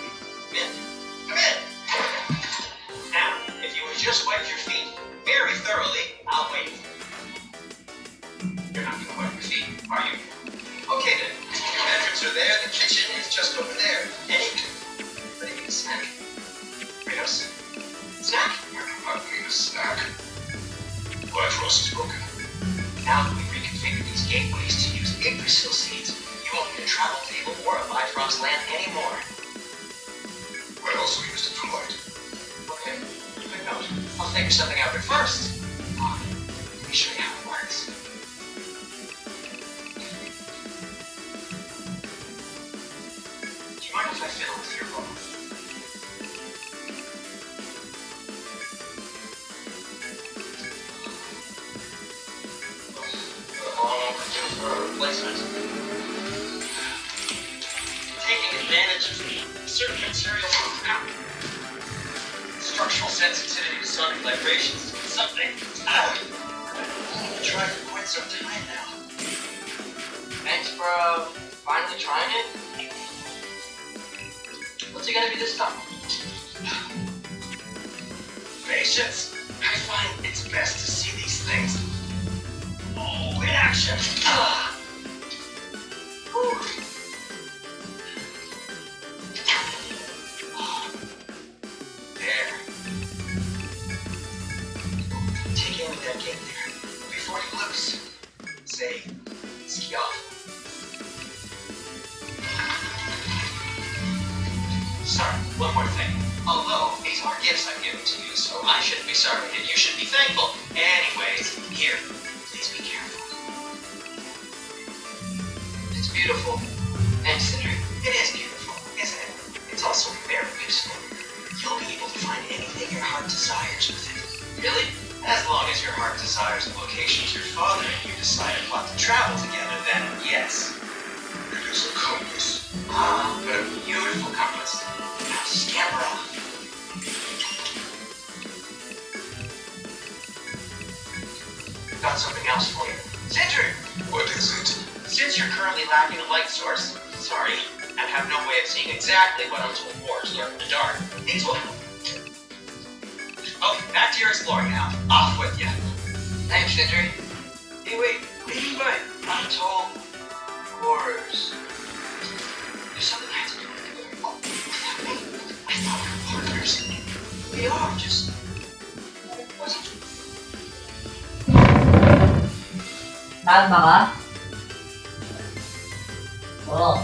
Come in. Now, if you would just wipe your feet very thoroughly, I'll wait. You're not going to wipe your feet, are you? Okay then. Your entrance are there. The kitchen is just over there. Ready for a snack? Kratos? Snack? I need a snack. Bifrost is broken. Now that we've reconfigured these gateways to use Yggdrasil seeds, you won't need a travel table or a Bifrost land anymore. I also used it for light. Okay, good note. I'll figure something out, but first, let me show you how it works. Do you mind if I fiddle with your bow? Replacement. Taking advantage of certain material structural sensitivity to sonic vibrations is something I've tried for quite some time now. Thanks for finally trying it. What's it gonna be this time? Patience. I find it's best to see these things all in action. There. Take aim at that gate there. Before say skiaffle. Sorry, one more thing. Although these are gifts I've given to you, so I shouldn't be sorry and you should be thankful. Anyways, here, please be careful. It's beautiful. Thanks, Cinder. It is beautiful, isn't it? It's also very useful. You'll be able to find anything your heart desires with it. Really? As long as your heart desires a location to your father and you decide to plot to travel together, then yes. It is a compass. Ah, but a beautiful compass. Now scamper off. Got something else for you. Cinder! What is it? Since you're currently lacking a light source, and have no way of seeing exactly what untold wars lurk in the dark, these will help. Okay, back to your exploring now. Off with ya. Thanks, Cinder. Hey, wait, what do you mean by untold horrors? There's something I have to do with it. Oh, wait, I thought we were partners. We are, just... wasn't... Kalma ka? Oo.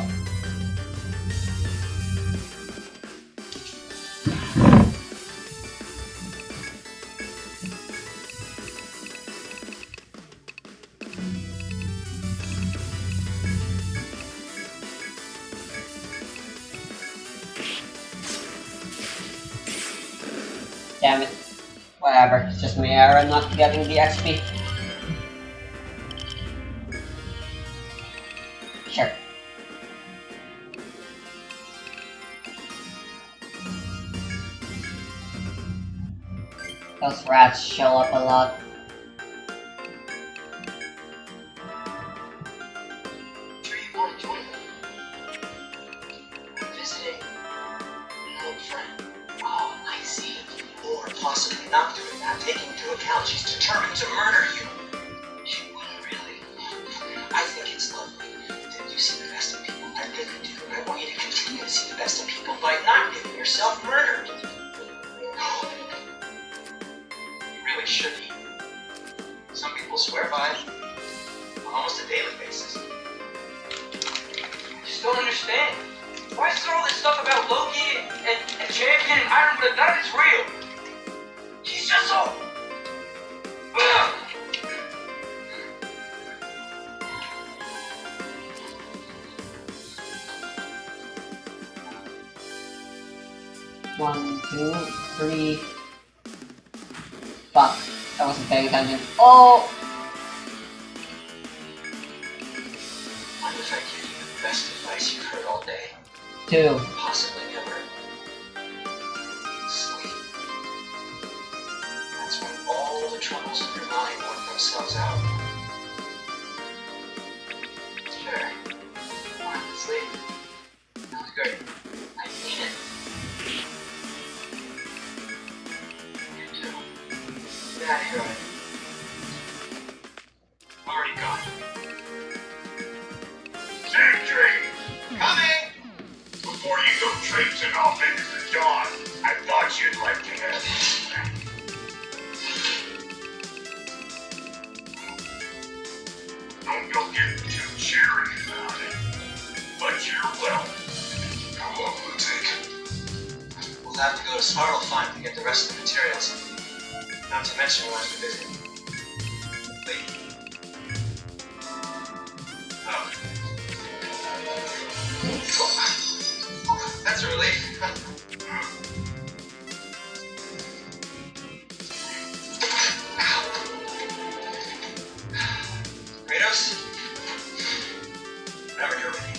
Damn it. Whatever, it's just my error not getting the XP. Sure. Those rats show up a lot. Sure you want to join them? I'm visiting an old friend. Oh, I see. Or possibly not doing that, taking into account she's determined to murder you. She wouldn't really. I think it's lovely that you see the best of people. I really do. I want you to continue to see the best of people by not getting yourself murdered. You really should be. Some people swear by it on almost a daily basis. I just don't understand. Why is there all this stuff about Loki and Champion and Iron Blood? None of it's real. He's just so... Ugh. One, two, three. Fuck, I wasn't paying attention. Oh! What if I give you the best advice you've heard all day? Two. Possibly never. Sleep. That's when all the troubles in your mind work themselves out. Sure. Sleep. Sounds good. I mean it. You too. Get out of here. Already gone. Sentry! Coming! Before you go traipsing off into the dawn, I thought you'd like to have... Don't go getting too cheery about it. But you're welcome. How long will it take? We'll have to go to Snarlefine to get the rest of the materials. Not to mention we'll have to visit. Wait. Oh. That's a relief. Kratos? Whenever you're ready.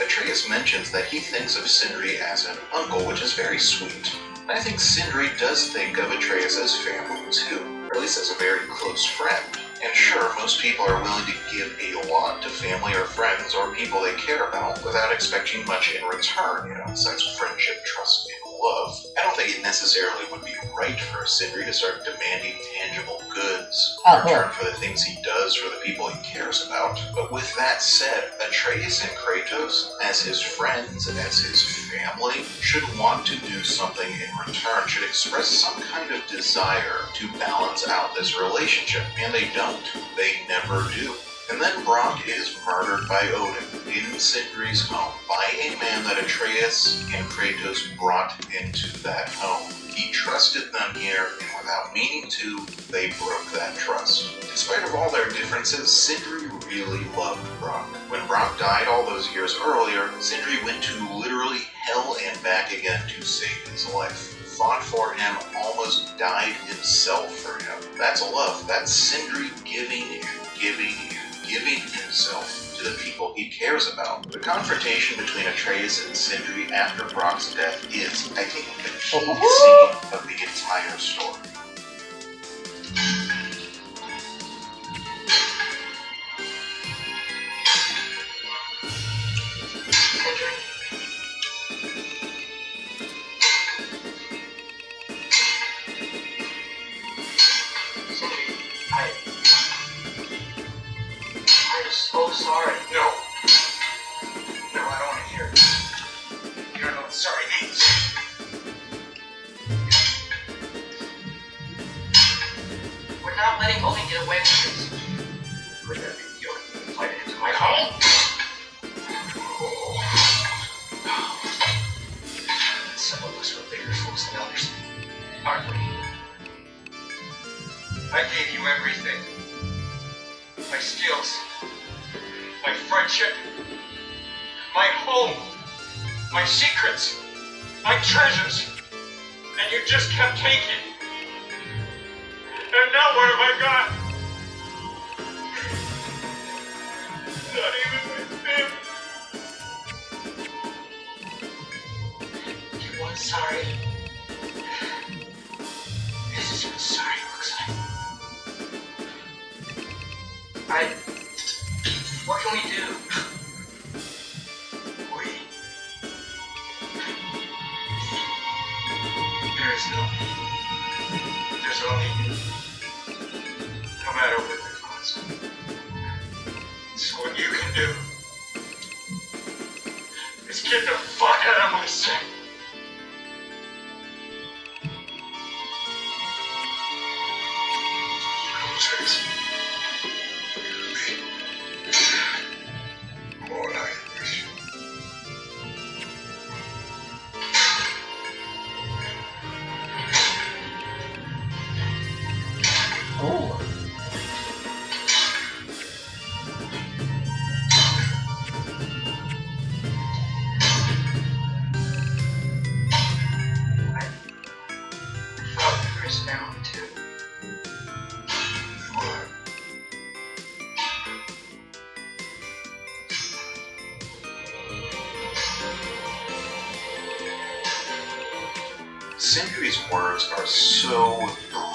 Atreus mentions that he thinks of Sindri as an uncle, which is very sweet. I think Sindri does think of Atreus as family too, or at least as a very close friend. And sure, most people are willing to give a lot to family or friends or people they care about without expecting much in return, besides friendship, trust, and love. I don't think it necessarily would be right for Sindri to start demanding tangible goods in return for the things he does for the people he cares about. But with that said, Atreus and Kratos, as his friends, as his family, should want to do something in return, should express some kind of desire to balance out this relationship. And they don't. They never do. And then Brock is murdered by Odin in Sindri's home by a man that Atreus and Kratos brought into that home. He trusted them here, and without meaning to, they broke that trust. In spite of all their differences, Sindri really loved Brock. When Brock died all those years earlier, Sindri went to literally hell and back again to save his life. Fought for him, almost died himself for him. That's love. That's Sindri giving and giving and giving himself to the people he cares about. The confrontation between Atreus and Sindri after Brock's death is, I think, the key scene of the entire story. So sorry. No. No, I don't want to hear it. You don't know what sorry means. We're not letting Odin get away with this. Would that be you invited into my home? Some of us were bigger fools than others, aren't we? I gave you everything. My skills. My friendship, my home, my secrets, my treasures, and you just kept taking. And now what have I got? Not even my family. You want sorry? This is what sorry looks like. What can we do? There is no me. There's only you. No matter what the cost. So what you can do is get the fuck out of my sight. Sindri's words are so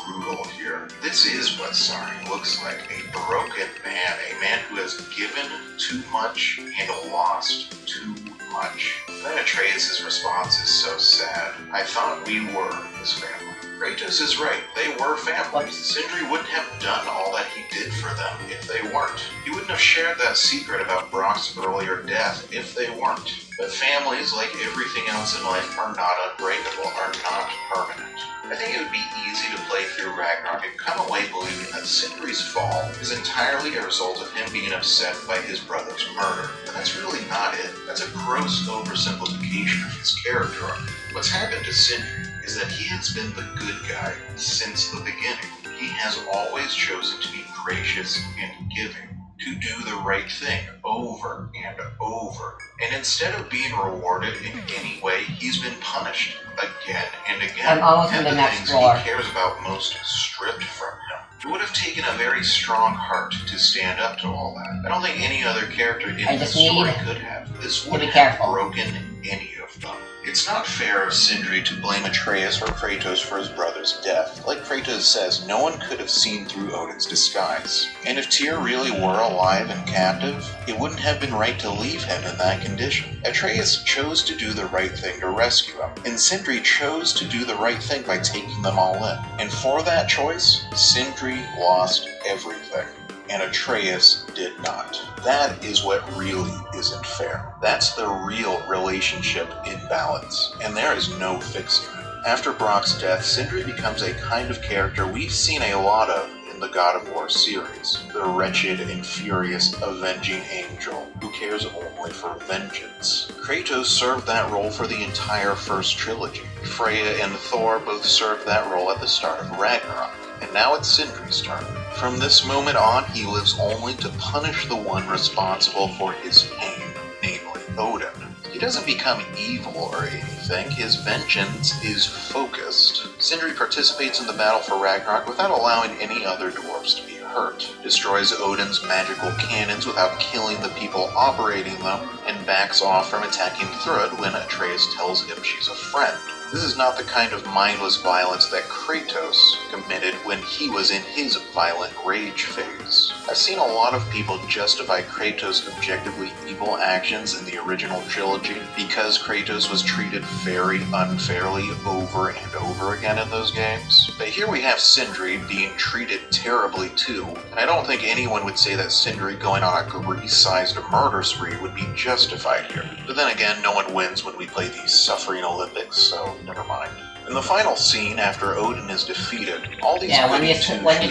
brutal here. This is what sorry looks like. A broken man. A man who has given too much and lost too much. And then Atreus' response is so sad. I thought we were his family. Kratos is right. They were family. Sindri wouldn't have done all that he did for them if they weren't. He wouldn't have shared that secret about Brock's earlier death if they weren't. But families, like everything else in life, are not unbreakable, are not permanent. I think it would be easy to play through Ragnarok and come away believing that Sindri's fall is entirely a result of him being upset by his brother's murder. But that's really not it. That's a gross oversimplification of his character arc. What's happened to Sindri is that he has been the good guy since the beginning. He has always chosen to be gracious and giving, to do the right thing over and over. And instead of being rewarded in any way, he's been punished again and again. I'm almost and in the next things floor. he cares about most stripped from him. It would have taken a very strong heart to stand up to all that. I don't think any other character in this story could have. This would be have careful. broken any of have done. It's not fair of Sindri to blame Atreus or Kratos for his brother's death. Like Kratos says, no one could have seen through Odin's disguise. And if Tyr really were alive and captive, it wouldn't have been right to leave him in that condition. Atreus chose to do the right thing to rescue him, and Sindri chose to do the right thing by taking them all in. And for that choice, Sindri lost everything, and Atreus did not. That is what really isn't fair. That's the real relationship imbalance, and there is no fixing it. After Brock's death, Sindri becomes a kind of character we've seen a lot of in the God of War series. The wretched and furious avenging angel who cares only for vengeance. Kratos served that role for the entire first trilogy. Freya and Thor both served that role at the start of Ragnarok. And now it's Sindri's turn. From this moment on, he lives only to punish the one responsible for his pain, namely Odin. He doesn't become evil or anything, his vengeance is focused. Sindri participates in the battle for Ragnarok without allowing any other dwarves to be hurt, destroys Odin's magical cannons without killing the people operating them, and backs off from attacking Thrud when Atreus tells him she's a friend. This is not the kind of mindless violence that Kratos committed when he was in his violent rage phase. I've seen a lot of people justify Kratos' objectively evil actions in the original trilogy because Kratos was treated very unfairly over and over again in those games. But here we have Sindri being treated terribly too, and I don't think anyone would say that Sindri going on a Grease-sized murder spree would be justified here. But then again, no one wins when we play these suffering Olympics, so never mind. In the final scene, after Odin is defeated, all these when you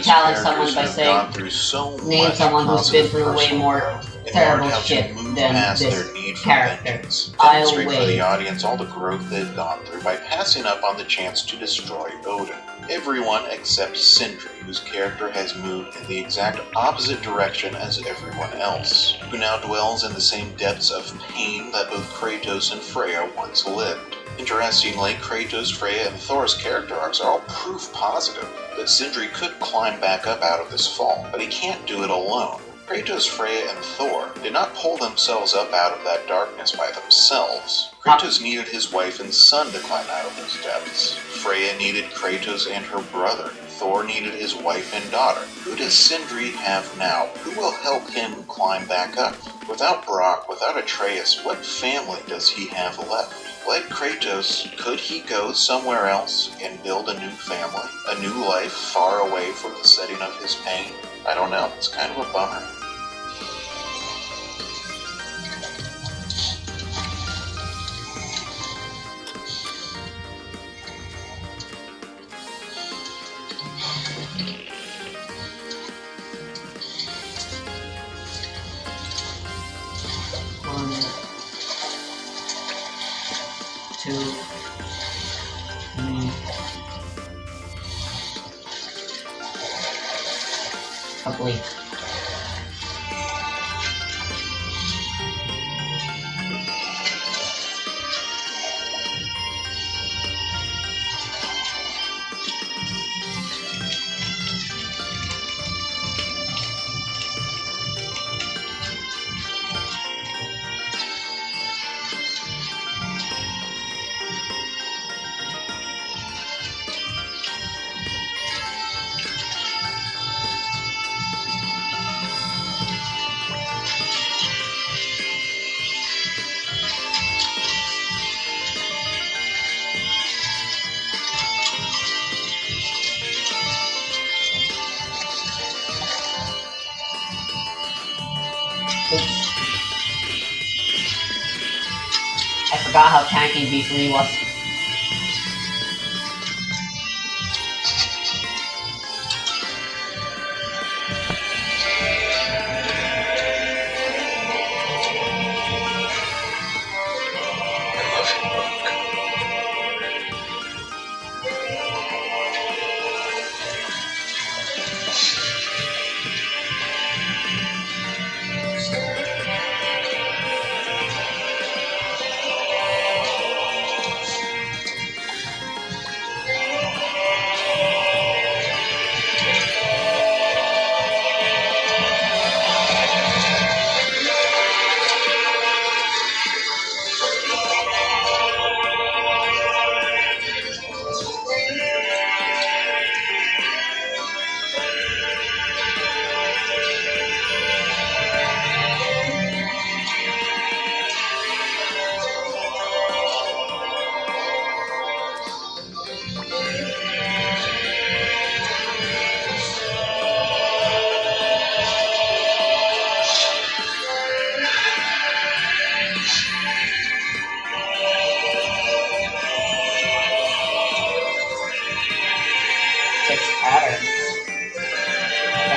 challenge someone by saying, name someone who's been through way more terrible shit than this character, I'll demonstrate for the wait. audience all the growth they've gone through by passing up on the chance to destroy Odin. Everyone except Sindri, whose character has moved in the exact opposite direction as everyone else, who now dwells in the same depths of pain that both Kratos and Freya once lived. Interestingly, Kratos, Freya, and Thor's character arcs are all proof positive that Sindri could climb back up out of this fall, but he can't do it alone. Kratos, Freya, and Thor did not pull themselves up out of that darkness by themselves. Kratos needed his wife and son to climb out of those depths. Freya needed Kratos and her brother. Thor needed his wife and daughter. Who does Sindri have now? Who will help him climb back up? Without Brock, without Atreus, what family does he have left? Like Kratos, could he go somewhere else and build a new family? A new life far away from the setting of his pain? I don't know. It's kind of a bummer. Two, three, complete. I forgot how tanky V3 was.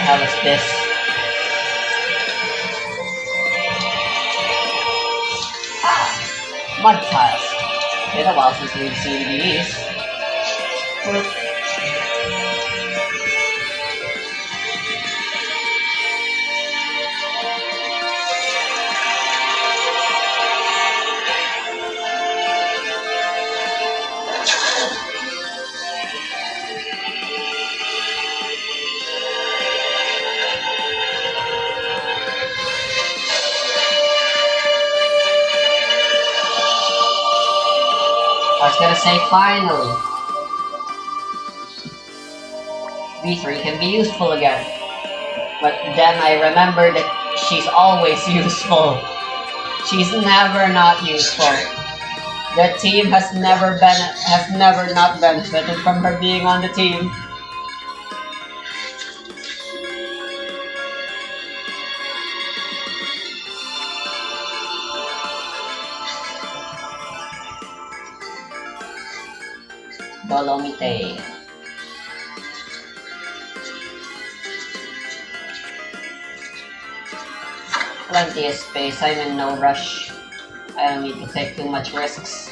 hell is this? Mud tiles. Been a while since we've seen these. I was gonna say finally. V3 can be useful again. But then I remember that she's always useful. She's never not useful. The team has never not benefited from her being on the team. Dolomite. Plenty of space, I'm in no rush. I don't need to take too much risks.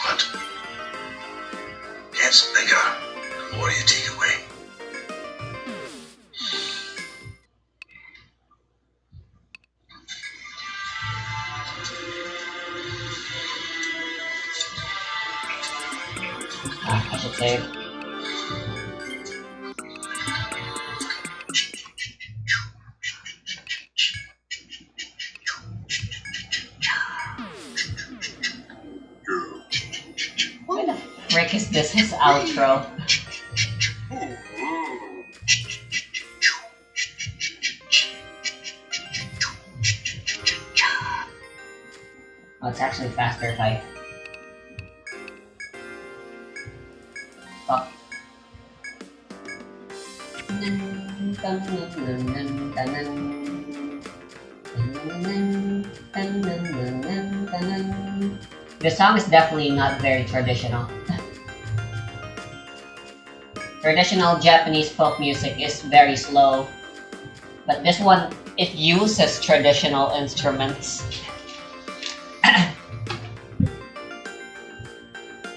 What? Gets bigger. The more you take away. I should save. Why the frick is this his outro? Oh, it's actually faster if I... Oh. This song is definitely not very traditional. Traditional Japanese folk music is very slow, but this one, it uses traditional instruments.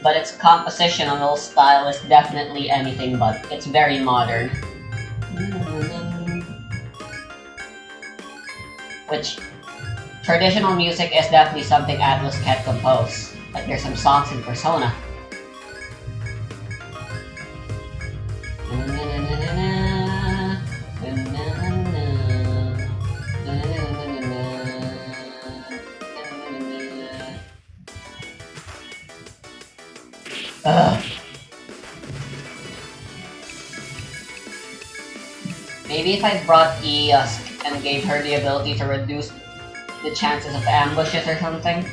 But its compositional style is definitely anything but. It's very modern. Which, traditional music is definitely something Atlus can compose. Like there's some songs in Persona. Ugh. Maybe if I brought Iosk and gave her the ability to reduce the chances of ambushes or something.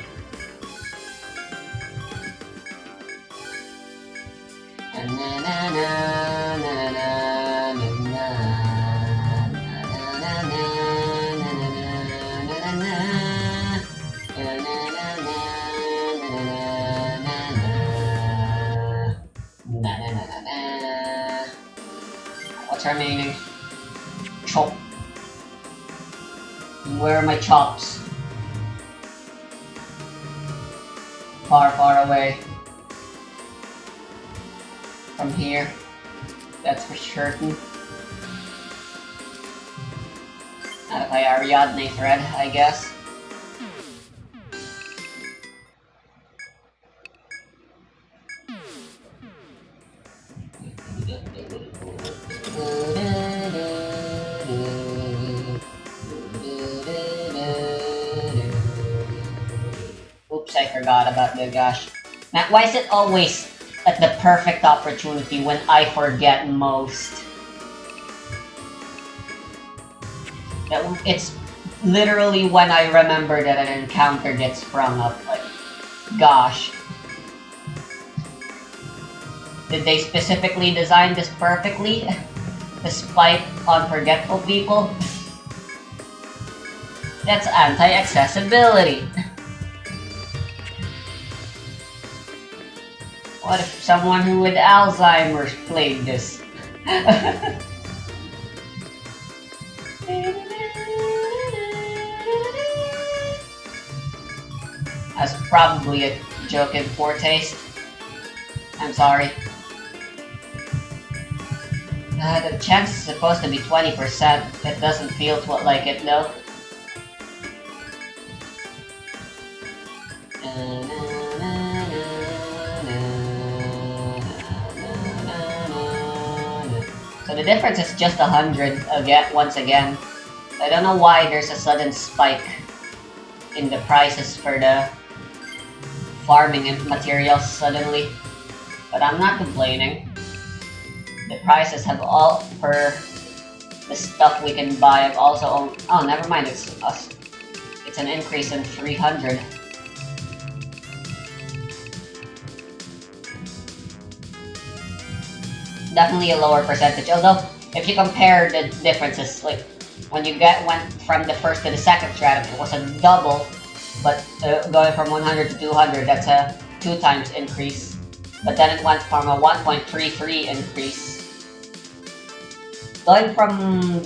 What's remaining? Chop. Where are my chops? Far, far away. From here. That's for certain. Not if I Ariadne thread, I guess. Oops, I forgot about Nagash. Man, why is it always at the perfect opportunity when I forget most? It's literally when I remember that an encounter gets sprung up. Like, gosh. Did they specifically design this perfectly? Despite unforgetful people? That's anti-accessibility. What if someone who with Alzheimer's played this? That's probably a joke in poor taste. I'm sorry. The chance is supposed to be 20%. It doesn't feel like it though. So the difference is just 100 again. Once again, I don't know why there's a sudden spike in the prices for the farming materials suddenly, but I'm not complaining. The prices have all for the stuff we can buy have also oh never mind, it's an increase in 300. Definitely a lower percentage, although if you compare the differences, like when you went from the first to the second stratum, it was a double, but going from 100 to 200, that's a 2 times increase. But then it went from a 1.33 increase. Going from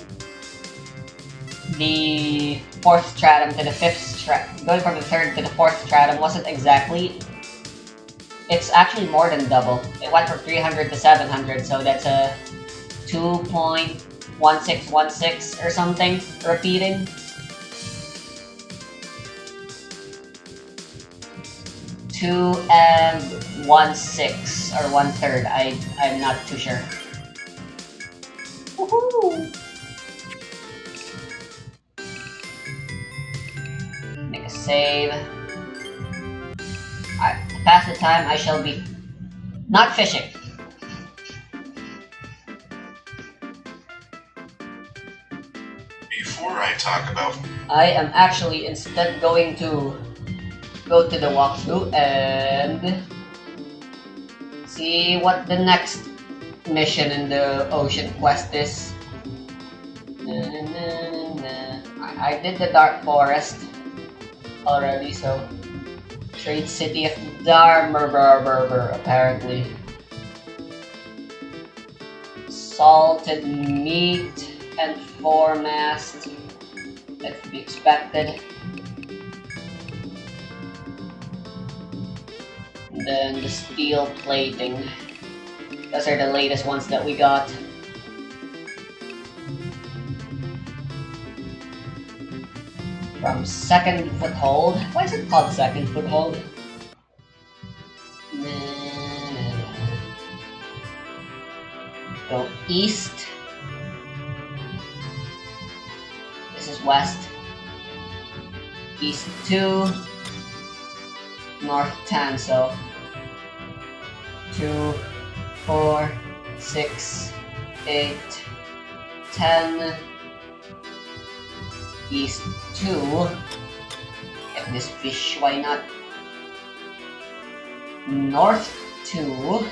the 4th stratum to the 5th stratum, going from the 3rd to the 4th stratum wasn't exactly. It's actually more than double. It went from 300 to 700, so that's a 2.1616 or something repeating. 2 and 1/6 or 1/3. I'm not too sure. Woohoo! Make a save. Alright, to pass the time, I shall be not fishing. Before I talk about I am actually instead going to go to the walkthrough and see what the next mission in the ocean quest is. I did the Dark Forest already, so Trade City of Dharma apparently. Salted meat and 4-mast. That could be expected. And then the steel plating. Those are the latest ones that we got. From Second Foothold. Why is it called Second Foothold? Go east. This is west. East 2. North 10, so 2, 4, 6, 8, 10. East 2. Get this fish, why not? North 2.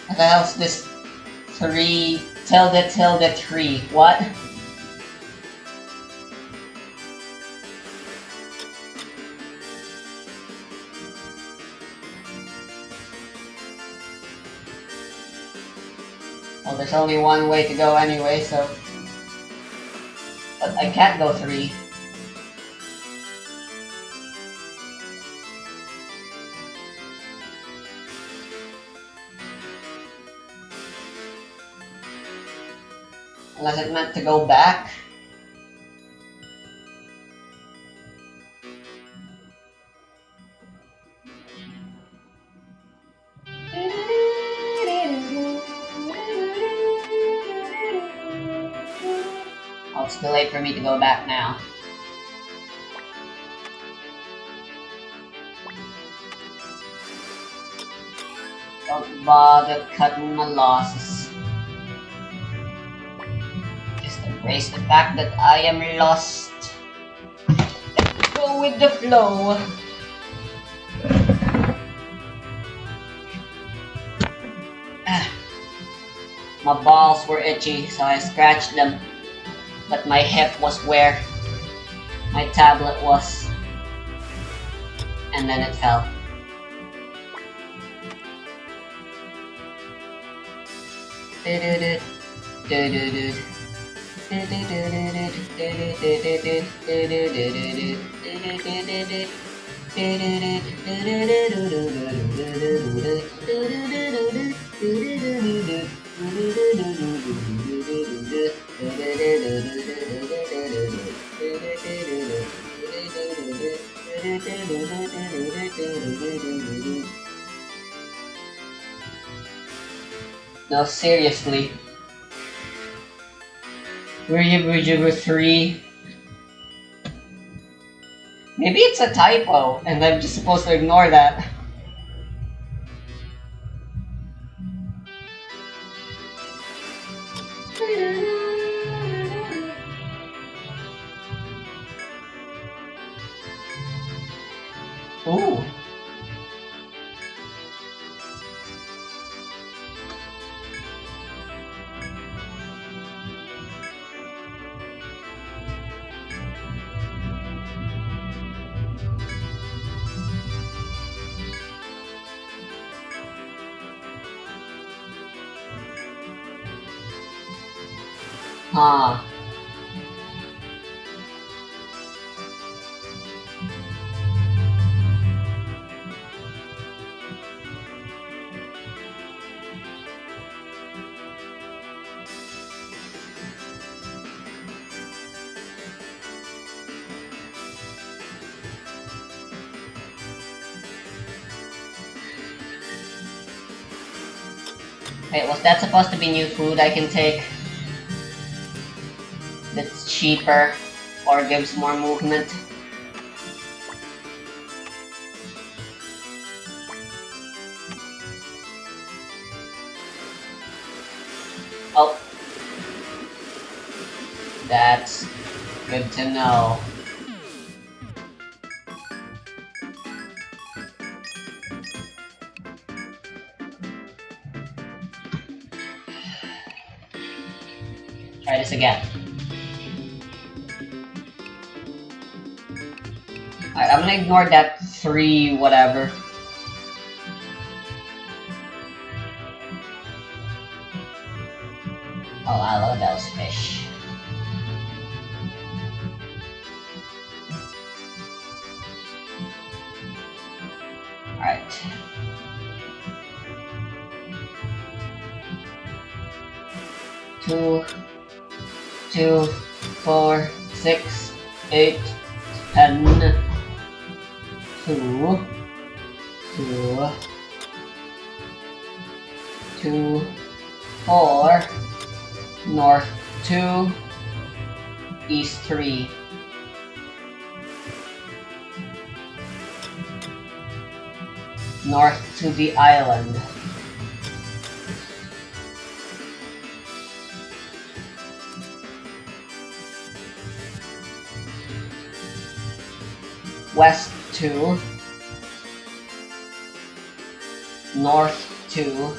What the hell's this? 3 tilde 3. What? Well, there's only one way to go anyway, so... But I can't go 3. Unless it meant to go back. Oh, it's too late for me to go back now. Don't bother cutting my losses. Just embrace the fact that I am lost. Go with the flow. My balls were itchy, so I scratched them. But my hip was where my tablet was. And then it fell. No, seriously. River 3. Maybe it's a typo, and I'm just supposed to ignore that. Ooh. Huh. Wait, was that supposed to be new food I can take? That's cheaper or gives more movement? Oh. That's good to know. Try this again. Alright, I'm gonna ignore that 3 whatever. Oh wow, look at those fish. Alright. Two, 4, 6, 8, 10. 2, 4, north 2, east 3. North to the island. West 2, north 2,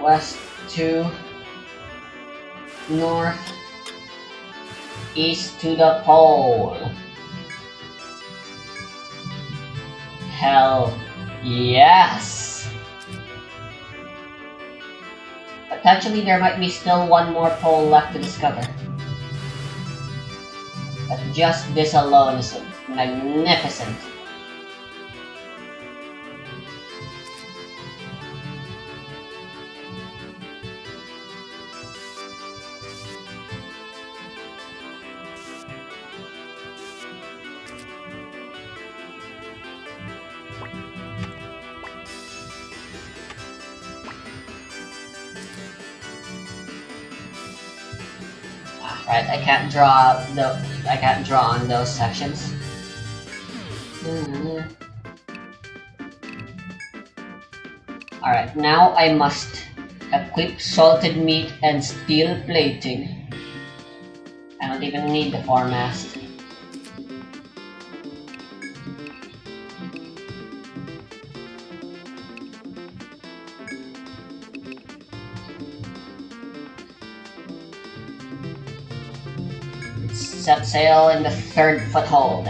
west 2, north, east to the pole. Hell yes! Potentially there might be still one more pole left to discover. But just this alone is magnificent. Right, I can't draw on those sections. Alright, now I must equip salted meat and steel plating. I don't even need the foremast. Set sail in the third foothold.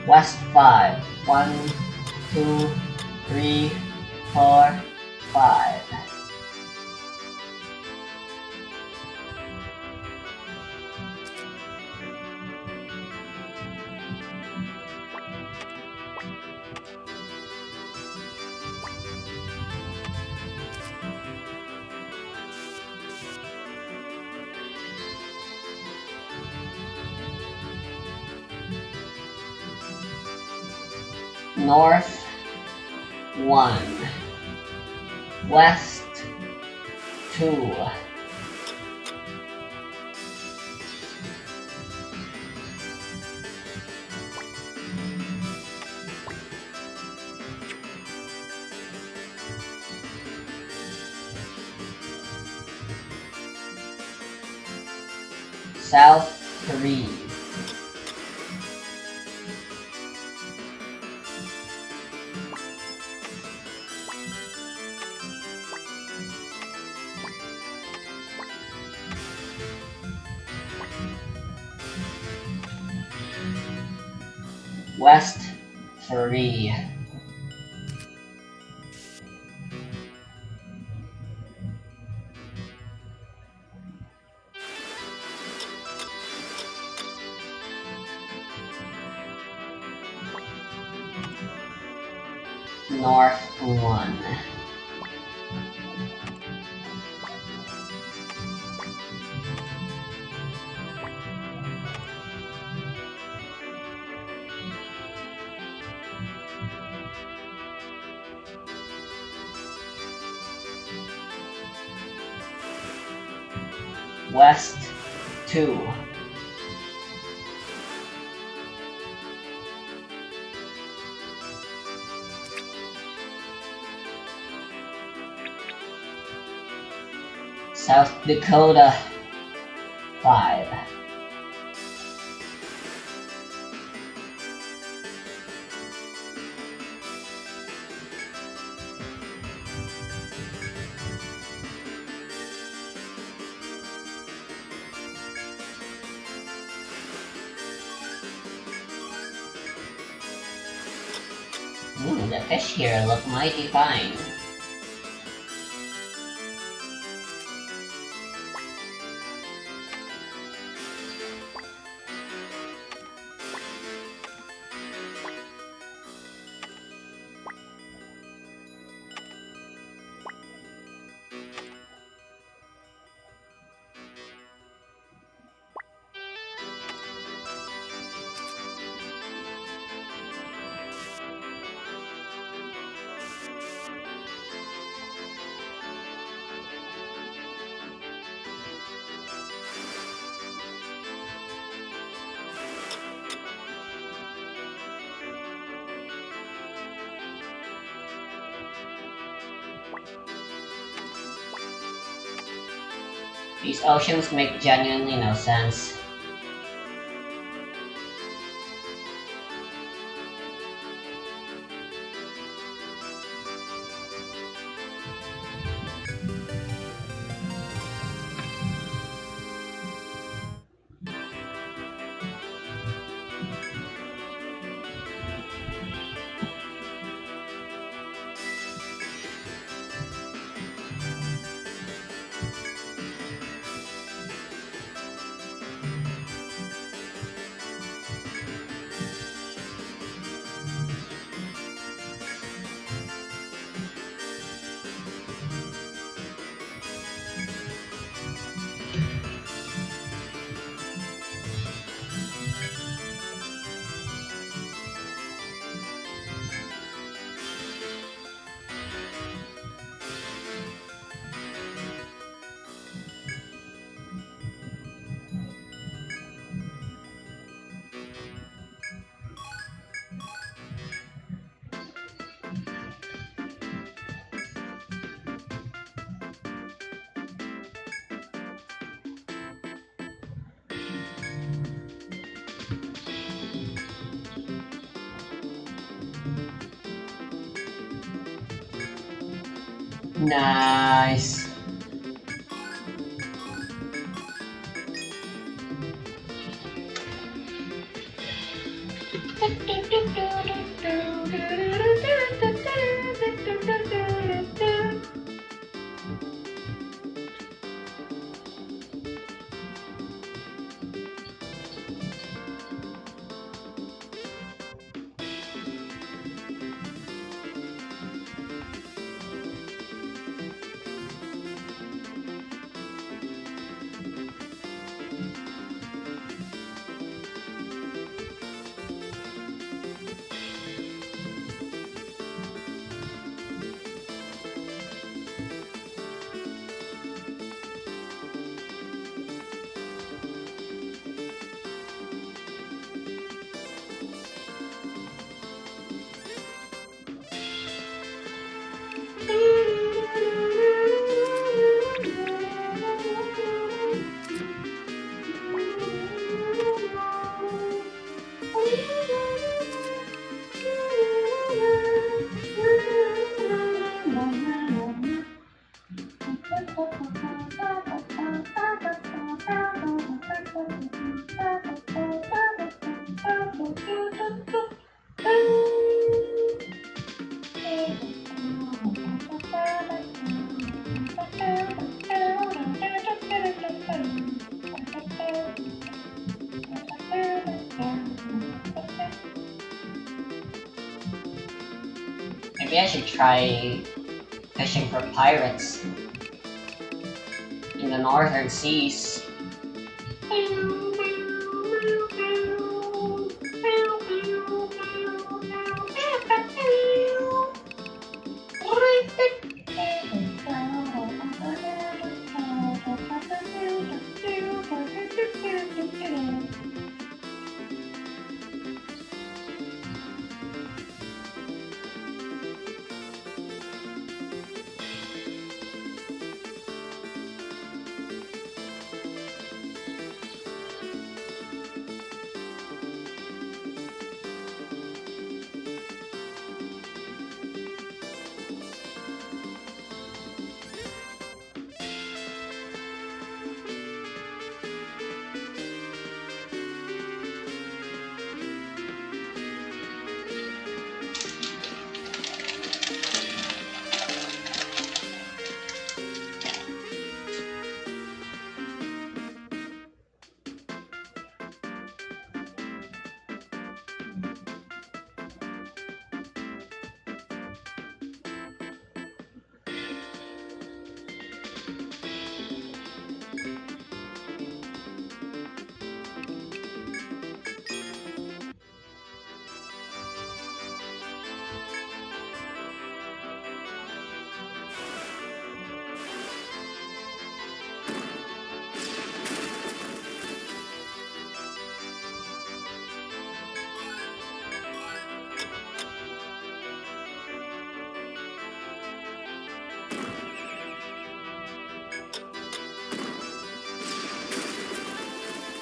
West 5. 1, 2, 3, 4, 5. North 1. West 2. South 3. West 3. North 1. West 2. South Dakota 5. The fish here look mighty fine. These oceans make genuinely no sense. Nice. Maybe I should try fishing for pirates in the northern seas.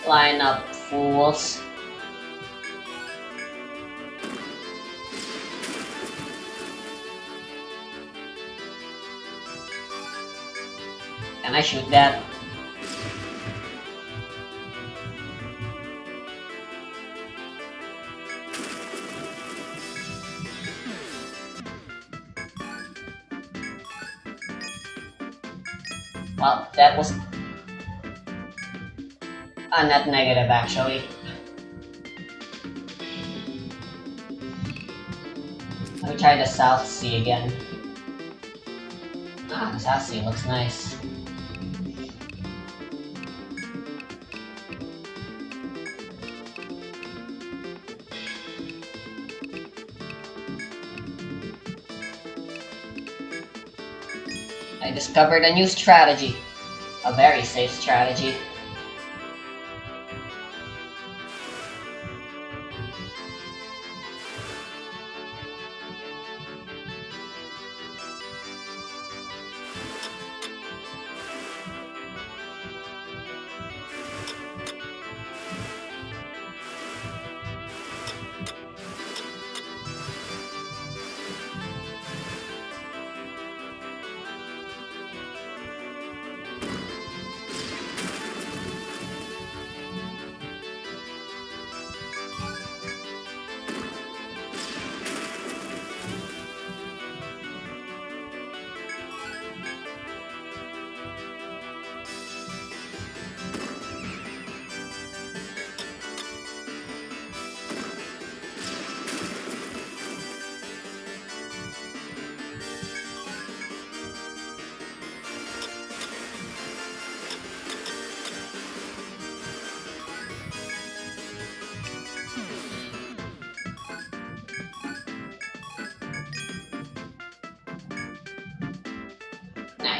Line up, fools. Can I shoot that? Well, that was a net negative actually. Let me try the South Sea again. Ah, the South Sea looks nice. I discovered a new strategy. A very safe strategy.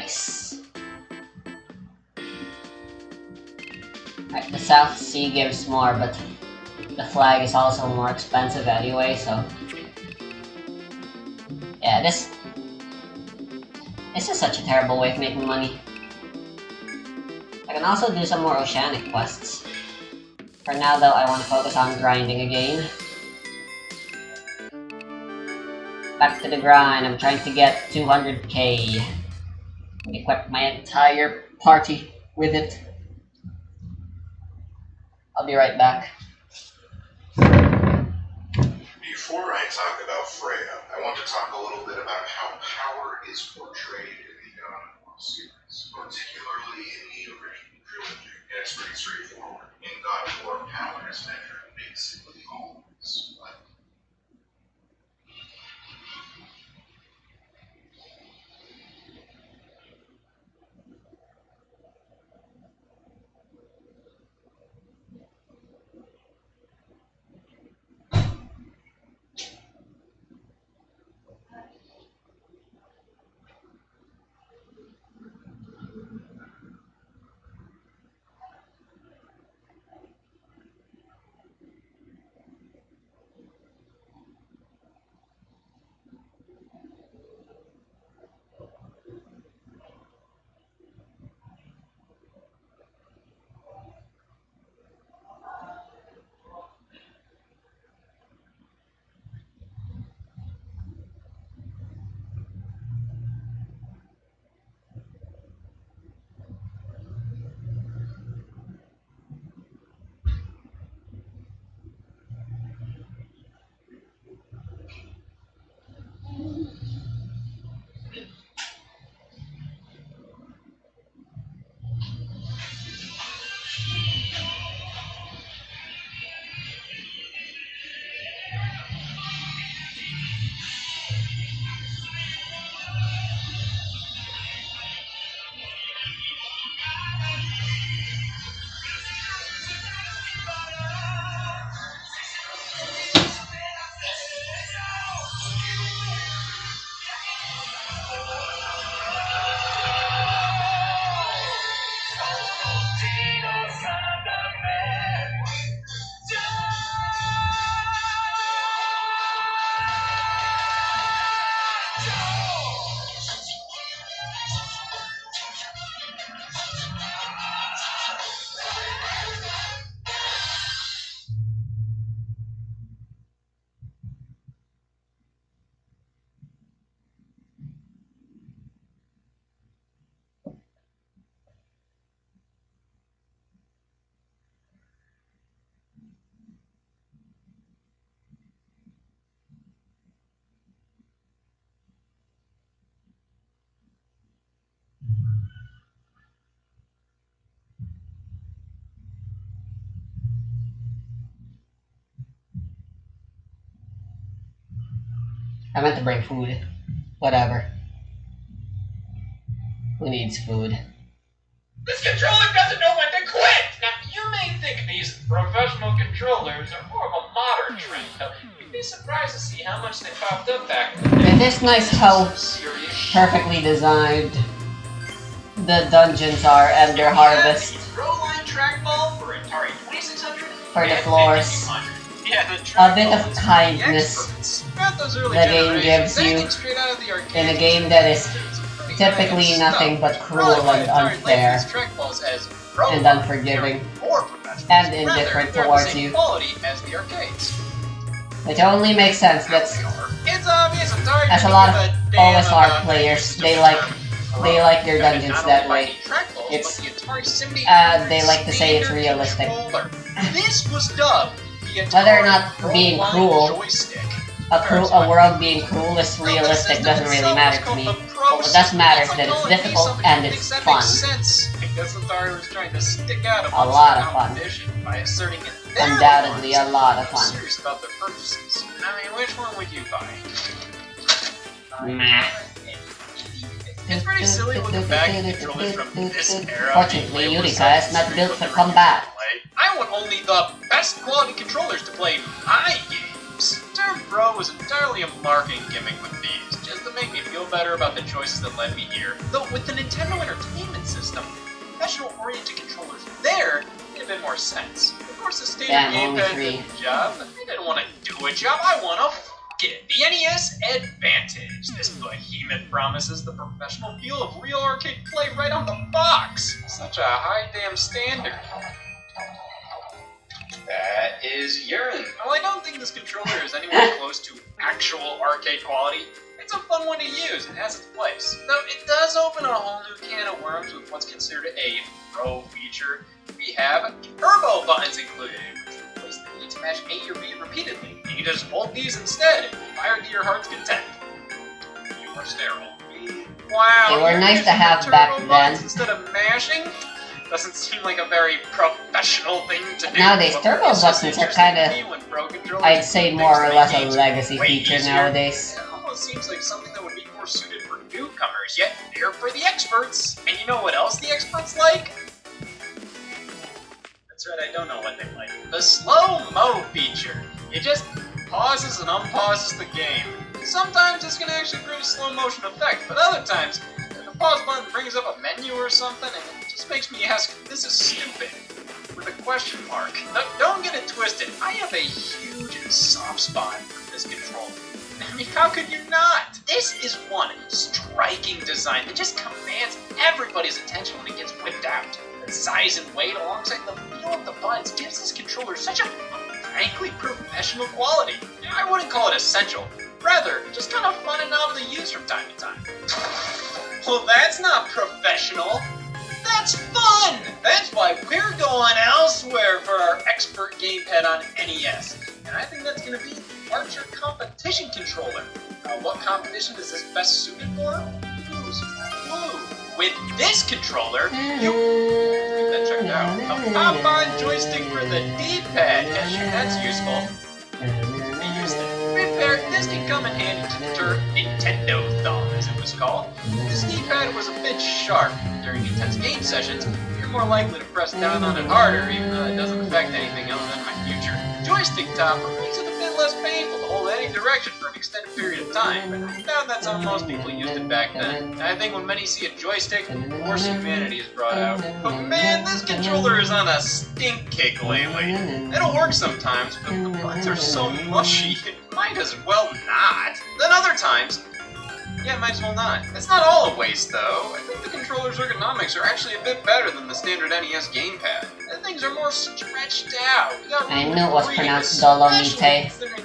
Nice. Right, the South Sea gives more, but the flag is also more expensive anyway, so... Yeah, this is such a terrible way of making money. I can also do some more oceanic quests. For now though, I want to focus on grinding again. Back to the grind, I'm trying to get 200k. Equip my entire party with it. I'll be right back. Before I talk about Freya, I want to talk a little bit about how power is portrayed in the God of War series, particularly in the original trilogy. And it's pretty straightforward. In God of War, power is measured basically always by I meant to bring food. Whatever. Who needs food? This controller doesn't know when to quit! Now, you may think these professional controllers are more of a modern trend, though you'd be surprised to see how much they popped up back in the day. It is nice how Serious shit. perfectly designed the dungeons are and their harvest. The Proline trackball for Atari 2600 For the and floors. 5200. Yeah, the A bit of trackball is kindness experts. About those early the game generations, gives you banging straight out of the arcade. in a game that is typically nothing but cruel and unfair and unforgiving and indifferent towards you. Which only makes sense. That's as a lot of OSR players, they like their dungeons that way. It's they like to say it's realistic. This was dubbed the Whether or not Atari being Worldline cruel, joystick. a world being cruel is realistic doesn't really matter to me. What does matter is that it's difficult and it's fun. A lot of fun. Undoubtedly a lot of fun. Serious about their purchases. I mean, which one would you buy? Meh. It's pretty silly looking back at controllers from this era. Fortunately, Eureka is not built for combat. I want only the best quality controllers to play my games. Turn Pro was entirely a marketing gimmick with these. Just just to make me feel better about the choices that led me here. Though with the Nintendo Entertainment System, professional-oriented controllers there made a bit more sense. Of course, the standard Damn, only gamepad three. did the job, but I didn't want to do a job, I want to get the NES Advantage. This behemoth promises the professional feel of real arcade play right on the box. Such a high damn standard. That is urine. Well, I don't think this controller is anywhere close to actual arcade quality. It's a fun one to use, it has its place. Though it does open a whole new can of worms with what's considered a pro feature. We have turbo buttons included, which replace the need to mash A or B repeatedly. You can just hold these instead and fire to your heart's content. You are sterile. Wow, They were you're nice to using have the back turbo buttons then. instead of mashing? Doesn't seem like a very professional thing to do. Nowadays, but turbo it's just buttons are interesting kinda- to me when pro controllers I'd say make more or less a games legacy way feature easier. nowadays. It almost seems like something that would be more suited for newcomers, yet they're for the experts. And you know what else the experts like? That's right, I don't know what they like. The slow-mo feature. It just pauses and unpauses the game. Sometimes it's gonna actually create a slow motion effect, but other times, the pause button brings up a menu or something, and it just makes me ask, this is stupid, with a question mark. Now, don't get it twisted, I have a huge soft spot for this controller. I mean, how could you not? This is one striking design that just commands everybody's attention when it gets whipped out. The size and weight alongside the feel of the buttons gives this controller such a frankly professional quality. I wouldn't call it essential. Rather, just kind of fun and novel to use from time to time. Well, that's not professional. That's fun! That's why we're going elsewhere for our expert gamepad on NES. And I think that's going to be the Archer Competition Controller. What competition is this best suited for? Who's blue? With this controller, you get that checked out. A pop-on joystick for the D-pad. Yeah, sure, that's useful. Use this. To be fair, this can come in handy to deter Nintendo Thumb, as it was called. This D-pad was a bit sharp. During intense game sessions, you're more likely to press down on it harder, even though it doesn't affect anything other than my future. Joystick topper makes it a bit less painful to hold any direction for an extended period of time, but I doubt that's how most people used it back then. And I think when many see a joystick, more humanity is brought out. But man, this controller is on a stink kick lately. It'll work sometimes, but the buttons are so mushy, it might as well not. Then other times, yeah, might as well not. It's not all a waste, though. I think the controller's ergonomics are actually a bit better than the standard NES gamepad. And things are more stretched out. I knew it was pronounced Dolomite,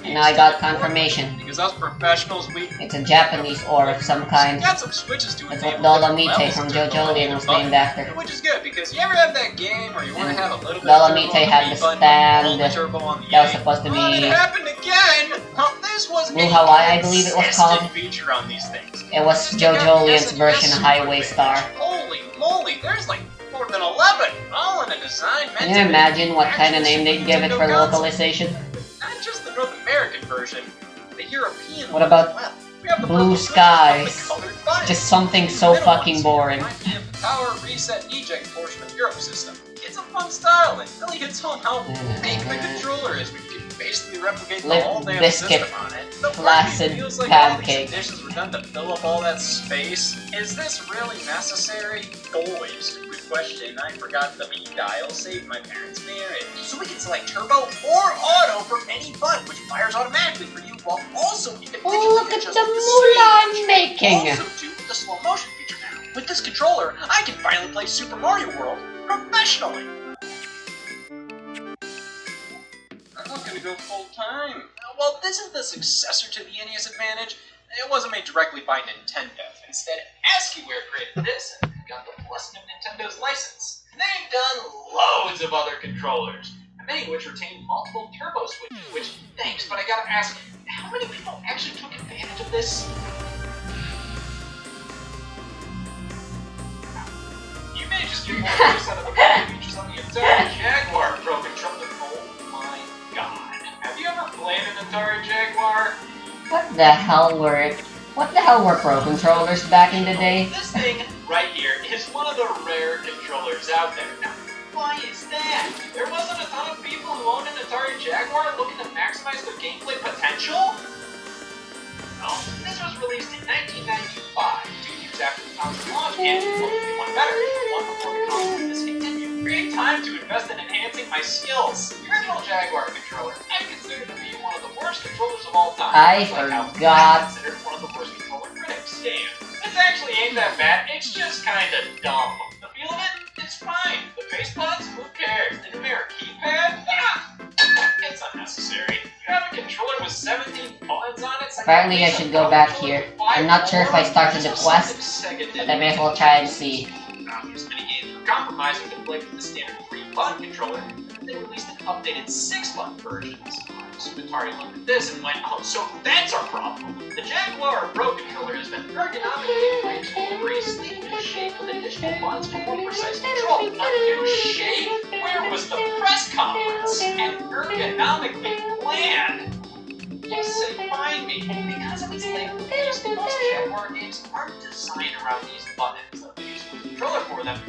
and now I got confirmation. Because us professionals, we It's a Japanese ore of some kind. got some switches to That's enable what different Dolomite levels from to JoJo control Lin was the button. named after. Which is good, because you ever have that game where you want to have a little bit Dolomite of turbo on had the the B button, stand hold the turbo on the that was A. supposed to Well, it be- happened again! Well, this was Blue a Hawaii, I believe it was consistent called. feature on these things. It was Just check out JoJo Lin's SNES version of Super Highway Advantage. Star. Holy moly, there's like more than 11! All in a design meant Can to you be imagine what kind of actual name they'd Super give it Nintendo for console. localization? Not just the North American version, the European What one about as well. We have the Blue purple switches on the Skies? colored buttons. Just something so Middle fucking ones boring. remind me of the power, reset, and eject portion of the Europe system. It's a fun style, and really hits home how big the controller is. We can basically replicate the Lip whole damn biscuit, system on it. The flaccid part feels like all these pancake. additions were done to fill up all that space. Is this really necessary? Always. Stupid question. I forgot the me dial. Saved my parents' marriage. So we can select turbo or auto from any button, which fires automatically for you, while also individually Oh, look at the adjusting moolah speed. I'm making! Also do the slow motion feature now. With this controller, I can finally play Super Mario World professionally. I'm not gonna go full time. Well, this is the successor to the NES Advantage. It wasn't made directly by Nintendo. Instead, ASCIIWare created this and got the blessing of Nintendo's license. They've done loads of other controllers, many of which retain multiple turbo switches. Which, thanks, but I gotta ask, how many people actually took advantage of this? You may just get more use out of the better features on the Atari Jaguar Pro Controller. Oh my god. Have you ever played an Atari Jaguar? What the hell were Pro Controllers back in the day? This thing right here is one of the rare controllers out there. Now, why is that? There wasn't a ton of people who owned an Atari Jaguar looking to maximize their gameplay potential? Well, this was released in 1995, 2 years after the console's launch, and looked to be one better, one before the console was discontinued. Great time to invest in enhancing my skills. The original Jaguar controller, I consider to be one of the worst controllers of all time. I Just like how forgot. I'm considered one of the worst controller critics. Damn. This actually ain't that bad, it's just kinda dumb. The feel of it? It's fine. The face buttons? Who cares? The numeric keypad? Ah! It's unnecessary. You have a controller with 17 buttons on it? Apparently I should go back here. I'm not sure if I started the quest, but I may as well try and see. These minigames were compromising to play with the standard 3-button controller, and they released an updated 6-button versions. So Atari looked at this and went, oh, so that's our problem. The Jaguar Pro controller has been ergonomically arranged to embrace the new shape with additional buttons for more precise control. A new shape? Where was the press conference? And ergonomically planned? Yes, say find me. Because of its length of use, most Jaguar games aren't designed around these buttons. They'll use the controller for them.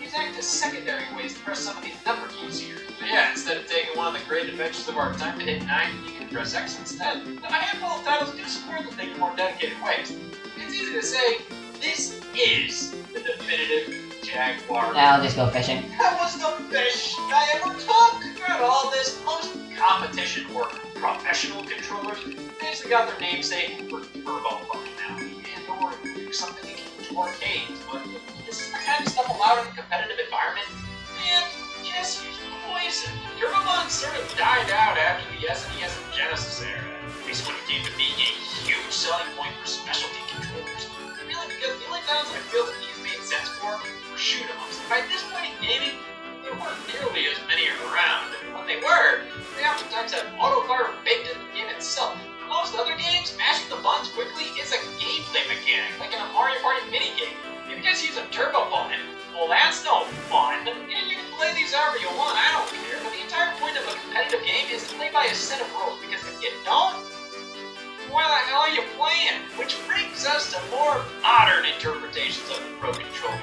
These act as secondary ways to press some of these number keys here. But yeah, instead of taking one of the great adventures of our time to hit 9, you can press X instead. Now, a handful of titles do square the thing in more dedicated ways. It's easy to say, this is the definitive Jaguar. Now I'll just go fishing. That was the best shit I ever took! Throughout all this, most competition or professional controllers basically got their namesake for turbo functionality and or something akin to arcades. But this is the kind of stuff allowed in a competitive environment. Man, just use poison. Turbo Bond sort of died out after the SNES and Genesis era. At least when it came to being a huge selling point for specialty controllers. Really, because the only titles I feel that these made sense for were shoot 'em ups. By this point in gaming, there weren't nearly as many around, and when they were, they oftentimes had autofire baked into the game itself. For most other games, mashing the buttons quickly is a gameplay mechanic, like in a Mario Party minigame. If you just use a turbo button, well, that's no fun. You can play these however you want, I don't care. But the entire point of a competitive game is to play by a set of rules, because if you don't, why the hell are you playing? Which brings us to more modern interpretations of the Pro Controller.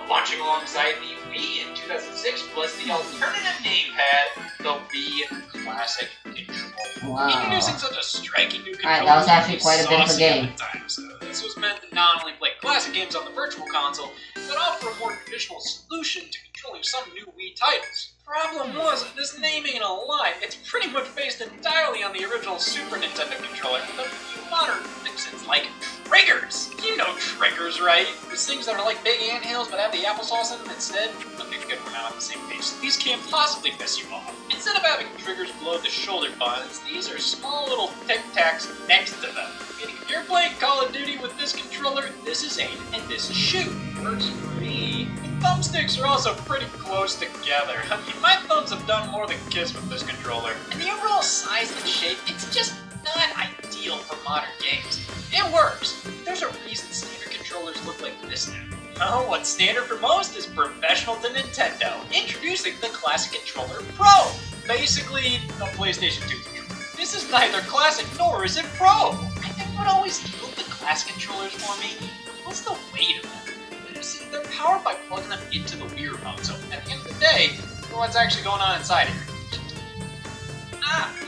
Launching alongside the Wii in 2006 was the alternative gamepad, the Wii Classic Controller. Wow. Introducing such a striking new controller. Alright, that was actually quite a bit of a saucy game. at the time, so this was meant to not only play classic games on the Virtual Console, but offer a more traditional solution to controlling some new Wii titles. Problem was, this name ain't a lie. It's pretty much based entirely on the original Super Nintendo controller, with a few modern fixins like triggers. You know triggers, right? Those things that are like big anthills but have the applesauce in them instead. Okay, good, we're not on the same page. These can't possibly piss you off. Instead of having triggers below the shoulder buttons, these are small little tic-tacs next to them. Meaning if you're playing Call of Duty with this controller, this is aim and this is shoot. Works for me. The thumbsticks are also pretty close together. I mean, my thumbs have done more than kiss with this controller. And the overall size and shape, it's just not ideal for modern games. It works. There's a reason standard controllers look like this now. Well, what's standard for most is professional to Nintendo, introducing the Classic Controller Pro. Basically, a PlayStation 2 controller. This is neither classic nor is it pro. I think what always killed the classic controllers for me was the weight of them. You see, they're powered by plugging them into the Wii remote, so at the end of the day, what's actually going on inside here?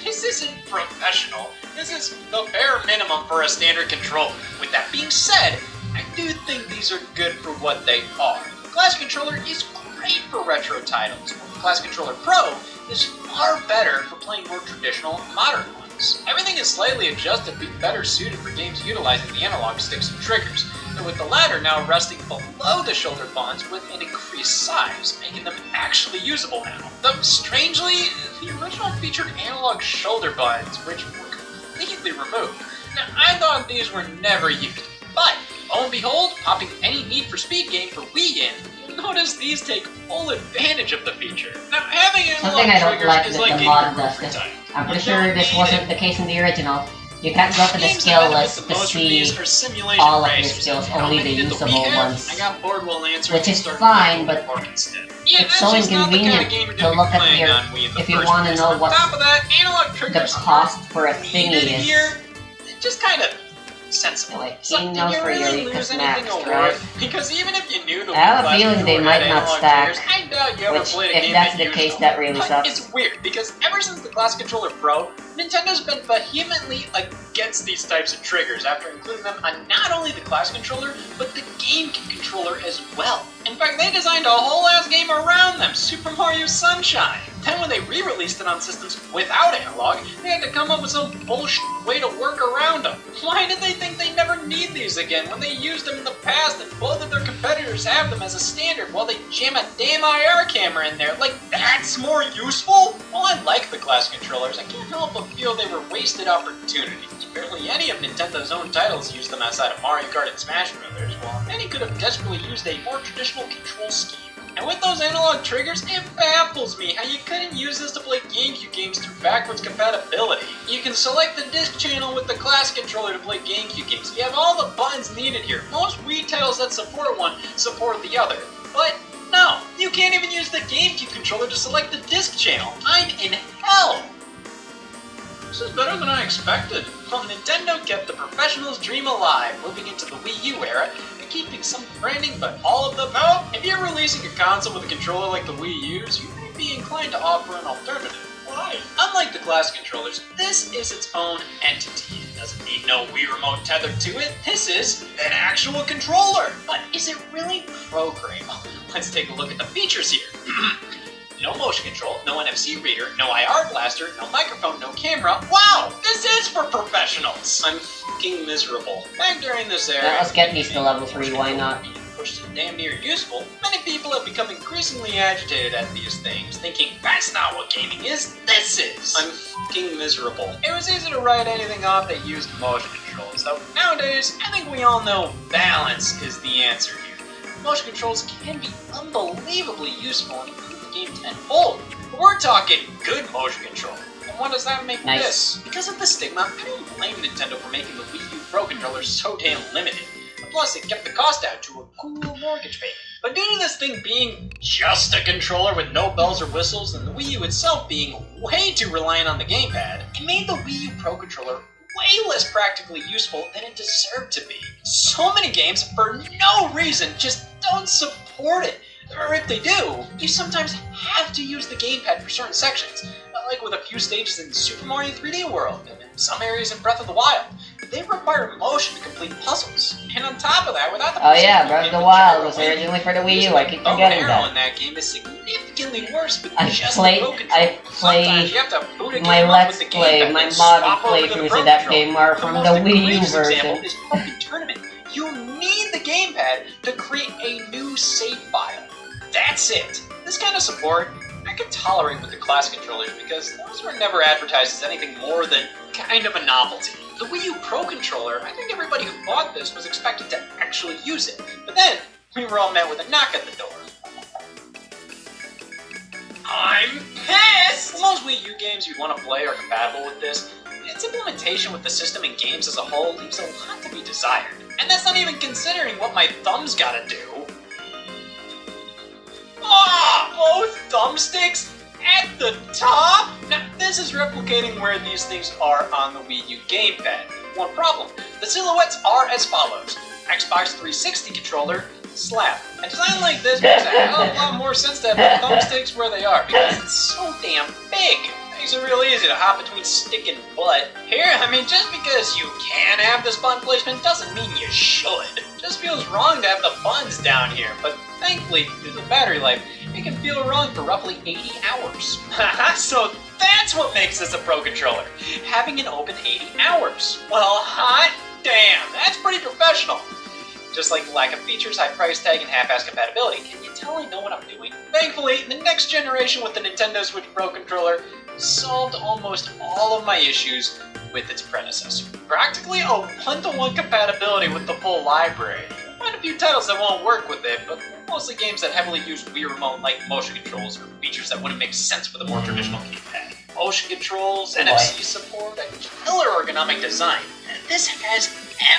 This isn't professional. This is the bare minimum for a standard controller. With that being said, I do think these are good for what they are. The Classic Controller is great for retro titles, while the Classic Controller Pro is far better for playing more traditional, modern ones. Everything is slightly adjusted to be better suited for games utilizing the analog sticks and triggers, and with the latter now resting below the shoulder buttons with an increased size, making them actually usable now. Though strangely, the original featured analog shoulder buttons, which were completely removed. Now, I thought these were never used, but lo and behold, popping any Need for Speed game for Wii in, you'll notice these take full advantage of the feature. Now, having Something I analog don't triggers like is that like the getting mod a does roof this. retired. I'm pretty You sure don't this need wasn't it. the case in the original. You can't go to the Games skill that benefit list the to most from see these are simulation all of your racers. skills, How only many the did usable Wii have? ones. I got bored while answering Which and is started fine, playing but Park instead. it's so inconvenient to look at your, if you want to know On what top of that, analog the triggers cost for a needed thingy is. here. It just kind of sensible. Like, So, King did knows you for really Eureka's lose anything maxed, of right? worth? Because even if you knew the I have a Wii feeling they Classic might had not analog stack, triggers, I doubt you ever which, played a if game that's that the used case, them. that really But sucks. it's weird, because ever since the Classic Controller Pro, Nintendo's been vehemently against these types of triggers after including them on not only the Classic Controller, but the GameCube controller as well. In fact, they designed a whole ass game around them, Super Mario Sunshine. Then when they re-released it on systems without analog, they had to come up with some bullshit way to work around them. Why did they think they never need these again when they used them in the past and both of their competitors have them as a standard while they jam a damn IR camera in there? Like, that's more useful? Well, I like the Classic controllers. I can't help but feel they were wasted opportunities. Barely any of Nintendo's own titles use them outside of Mario Kart and Smash Bros. While many could have desperately used a more traditional control scheme. And with those analog triggers, it baffles me how you couldn't use this to play GameCube games through backwards compatibility. You can select the disc channel with the Classic controller to play GameCube games. You have all the buttons needed here. Most Wii titles that support one support the other. But no, you can't even use the GameCube controller to select the disc channel. I'm in hell! This is better than I expected. Well, Nintendo kept the professional's dream alive, moving into the Wii U era, and keeping some branding, but all of them, no! If you're releasing a console with a controller like the Wii U's, you may be inclined to offer an alternative. Why? Unlike the Classic controllers, this is its own entity. It doesn't need no Wii Remote tethered to it. This is an actual controller. But is it really programmable? Let's take a look at the features here. No motion control, no NFC reader, no IR blaster, no microphone, no camera. Wow! This is for professionals! I'm fucking miserable. Back during this era, Yeah, let's get these to level 3, why not? Pushed to damn near useful, many people have become increasingly agitated at these things, thinking that's not what gaming is, this is! I'm fucking miserable. It was easy to write anything off that used motion controls, though nowadays, I think we all know balance is the answer here. Motion controls can be unbelievably useful and improve the game tenfold. But we're talking good motion control. And what does that make Nice. this? Because of the stigma, I don't blame Nintendo for making the Wii U Pro controller so damn limited. Plus, it kept the cost down to a cool mortgage payment. But due to this thing being just a controller with no bells or whistles, and the Wii U itself being way too reliant on the gamepad, it made the Wii U Pro controller way less practically useful than it deserved to be. So many games, for no reason, just don't support it. Or if they do, you sometimes have to use the gamepad for certain sections, like with a few stages in Super Mario 3D World, and in some areas in Breath of the Wild. They require motion to complete puzzles. And on top of that, without the Oh yeah, precision Breath of game the with Wild gyro was waving, originally for the Wii U, using I keep bow and forgetting arrow that. in that game is significantly worse with I just played- the Pro control. I played Sometimes you have to boot a game My up Let's with the Play, gamepad my and swap mod over to the playthroughs Pro of that controller. game are from the most Wii U egregious example version. is Pokken Tournament. You need the gamepad to create a new save file. That's it. This kind of support I could tolerate with the Classic controllers because those were never advertised as anything more than kind of a novelty. The Wii U Pro controller, I think everybody who bought this was expected to actually use it. But then, we were all met with a knock at the door. I'm pissed! Well, most Wii U games you'd want to play are compatible with this. Its implementation with the system and games as a whole leaves a lot to be desired. And that's not even considering what my thumb's gotta do. Ah! Both thumbsticks at the top? Now, this is replicating where these things are on the Wii U gamepad. One problem, the silhouettes are as follows. Xbox 360 controller, slap. A design like this makes a hell of a lot more sense to have the thumbsticks where they are because it's so damn big. Makes it real easy to hop between stick and butt. Here, I mean, just because you can have this button placement doesn't mean you should. Just feels wrong to have the buttons down here, but thankfully, due to the battery life, it can feel wrong for roughly 80 hours. Haha, so that's what makes this a Pro controller. Having an open 80 hours. Well, hot damn, that's pretty professional. Just like the lack of features, high price tag, and half-ass compatibility, can you tell I know what I'm doing? Thankfully, the next generation with the Nintendo Switch Pro controller solved almost all of my issues with its predecessor. Practically a 1-to-1 compatibility with the full library. You'll find a few titles that won't work with it, but mostly games that heavily use Wii Remote-like motion controls or features that wouldn't make sense with a more traditional gamepad. Motion controls, NFC support, a killer ergonomic design. This has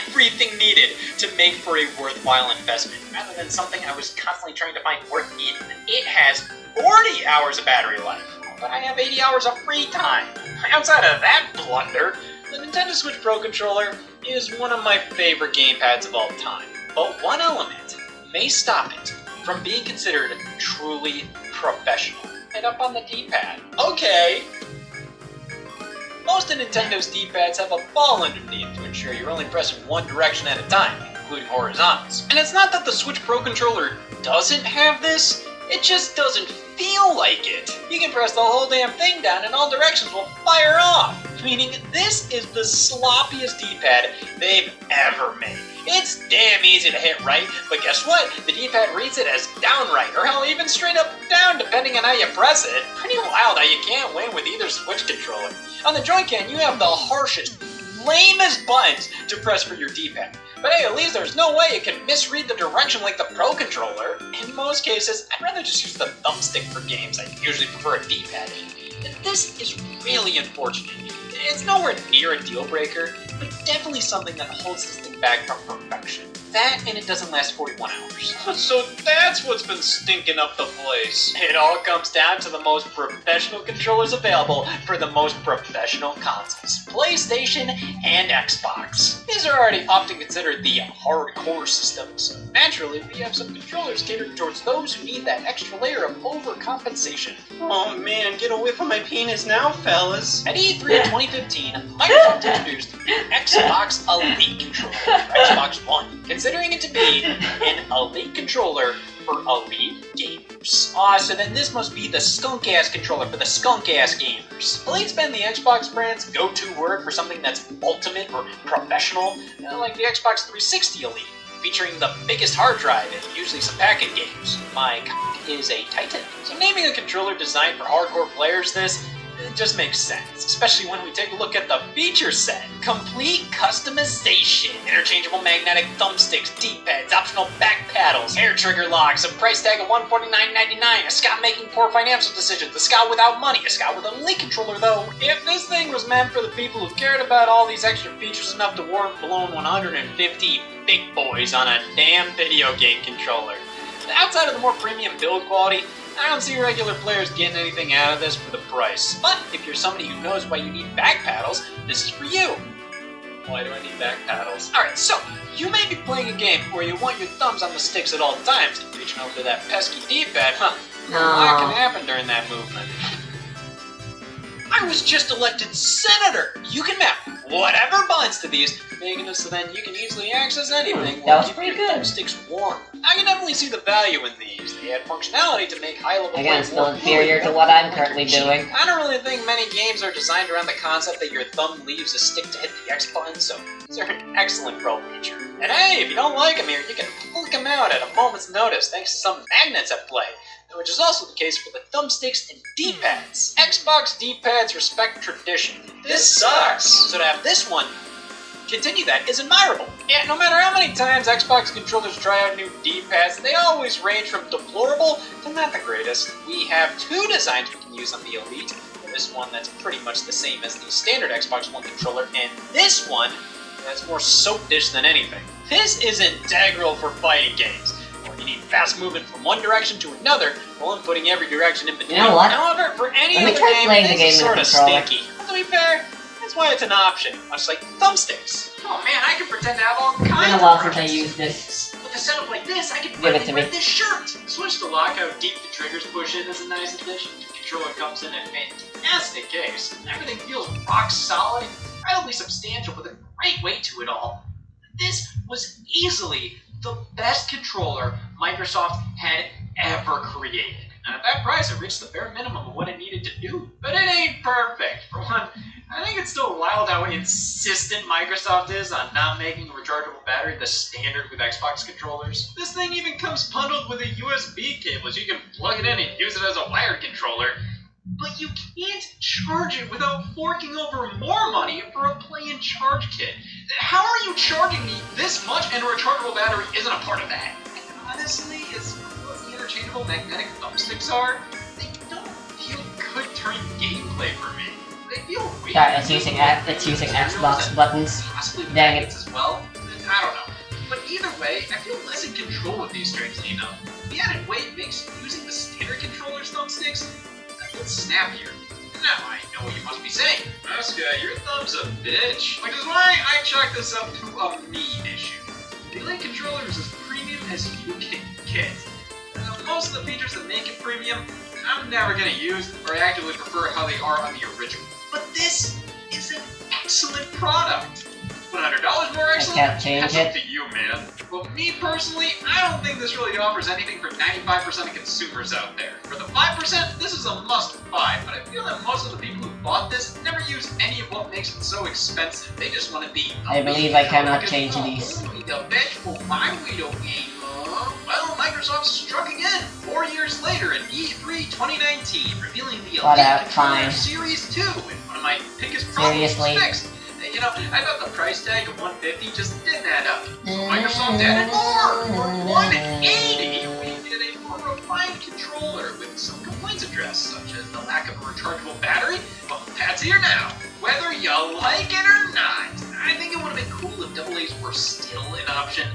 everything needed to make for a worthwhile investment, rather than something I was constantly trying to find worth in. It has 40 hours of battery life, but I have 80 hours of free time. Outside of that blunder, the Nintendo Switch Pro controller is one of my favorite gamepads of all time, but one element may stop it from being considered truly professional. Head up on the D-pad. Okay. Most of Nintendo's D-pads have a ball underneath to ensure you're only pressing one direction at a time, including horizontals. And it's not that the Switch Pro Controller doesn't have this, it just doesn't feel like it. You can press the whole damn thing down and all directions will fire off. Meaning this is the sloppiest D-pad they've ever made. It's damn easy to hit right, but guess what? The D-pad reads it as down right, or hell, even straight up down, depending on how you press it. Pretty wild how you can't win with either Switch controller. On the Joy-Con, you have the harshest, lamest buttons to press for your D-pad. But hey, at least there's no way you can misread the direction like the Pro Controller. In most cases, I'd rather just use the thumbstick for games. I usually prefer a D-pad. This is really unfortunate. It's nowhere near a deal breaker, but definitely something that holds this thing back from perfection. That, and it doesn't last 41 hours. So that's what's been stinking up the place. It all comes down to the most professional controllers available for the most professional consoles. PlayStation and Xbox. These are already often considered the hardcore systems, so naturally we have some controllers catered towards those who need that extra layer of overcompensation. Oh man, get away from my penis now, fellas. At E3 of 2015, Microsoft introduced the Xbox Elite controller for Xbox One, considering it to be an elite controller for elite gamers. So then this must be the skunk-ass controller for the skunk-ass gamers. Elite's been the Xbox brand's go-to word for something that's ultimate or professional, like the Xbox 360 Elite, featuring the biggest hard drive and usually some packet games. My cock is a Titan. So naming a controller designed for hardcore players it just makes sense, especially when we take a look at the feature set. Complete customization, interchangeable magnetic thumbsticks, D-pads, optional back paddles, hair trigger locks, a price tag of $149.99, a Scott making poor financial decisions, a Scott without money, a Scott with an elite controller though. If this thing was meant for the people who cared about all these extra features enough to warrant blowing 150 big boys on a damn video game controller. Outside of the more premium build quality, I don't see regular players getting anything out of this for the price. But if you're somebody who knows why you need back paddles, this is for you. Why do I need back paddles? Alright, so you may be playing a game where you want your thumbs on the sticks at all times and reaching over to that pesky D-pad, A lot can happen during that movement. I was just elected senator! You can map whatever buttons to these, making it so then you can easily access anything That while was keeping pretty your good. thumbsticks warm. I can definitely see the value in these. They add functionality to make high-level play Again, still more inferior to fluid. what I'm currently doing. I don't really think many games are designed around the concept that your thumb leaves a stick to hit the X button, so these are an excellent pro feature. And hey, if you don't like them here, you can flick them out at a moment's notice thanks to some magnets at play, which is also the case for the thumbsticks and D-pads. Xbox D-pads respect tradition. This sucks! So to have this one continue that is admirable. Yeah, no matter how many times Xbox controllers try out new D-pads, they always range from deplorable to not the greatest. We have two designs we can use on the Elite. This one that's pretty much the same as the standard Xbox One controller, and this one that's more soap dish than anything. This is integral for fighting games, where you need fast movement from one direction to another while inputting every direction in between. You know what? However, for any Let me other try game, playing the this game is with sort a of controller. stinky. But to be fair, that's why it's an option, much like thumbsticks. Oh man, I can pretend to have all It's kinds been a of while since I preferences. used this. With a setup like this, I can Give it to finally wear me. this shirt. Switch to lock how deep the triggers push in is a nice addition. The controller comes in a fantastic case. Everything feels rock solid, incredibly substantial with a great weight to it all. This was easily the best controller Microsoft had ever created. And at that price, it reached the bare minimum of what it needed to do. But it ain't perfect. For one, I think it's still wild how insistent Microsoft is on not making a rechargeable battery the standard with Xbox controllers. This thing even comes bundled with a USB cable, so you can plug it in and use it as a wired controller. But you can't charge it without forking over more money for a play-in charge kit. How are you charging me this much and a rechargeable battery isn't a part of that? And honestly, as cool as the interchangeable magnetic thumbsticks are, they don't feel good during gameplay for me. They feel weird. Yeah, it's using Xbox buttons. Possibly Dang it. magnets as well. I don't know. But either way, I feel less in control with these, strangely enough. The added weight makes using the standard controller's thumbsticks a bit snappier. Now I know what you must be saying. Asuka, your thumb's a bitch. Which is why I chalk this up to a me issue. The Elite controller is as premium as you can get. Most of the features that make it premium, I'm never gonna use or actively prefer how they are on the original. But this is an excellent product. $100 more excellent? can't change That's up it. to you, man. But me personally, I don't think this really offers anything for 95% of consumers out there. For the 5%, this is a must-buy, but I feel that most of the people who bought this never use any of what makes it so expensive. They just want to be... I believe I cannot change these. The vengeful my Widow game, well, Microsoft struck again, 4 years later in E3 2019, revealing the Elite Controller Series 2, and one of my biggest problems was fixed. You know, I thought the price tag of $150 just didn't add up. So Microsoft added more! For $180, we get a more refined controller with some complaints addressed, such as the lack of a rechargeable battery. Well, that's here now. Whether you like it or not, I think it would have been cool if AA's were still an option.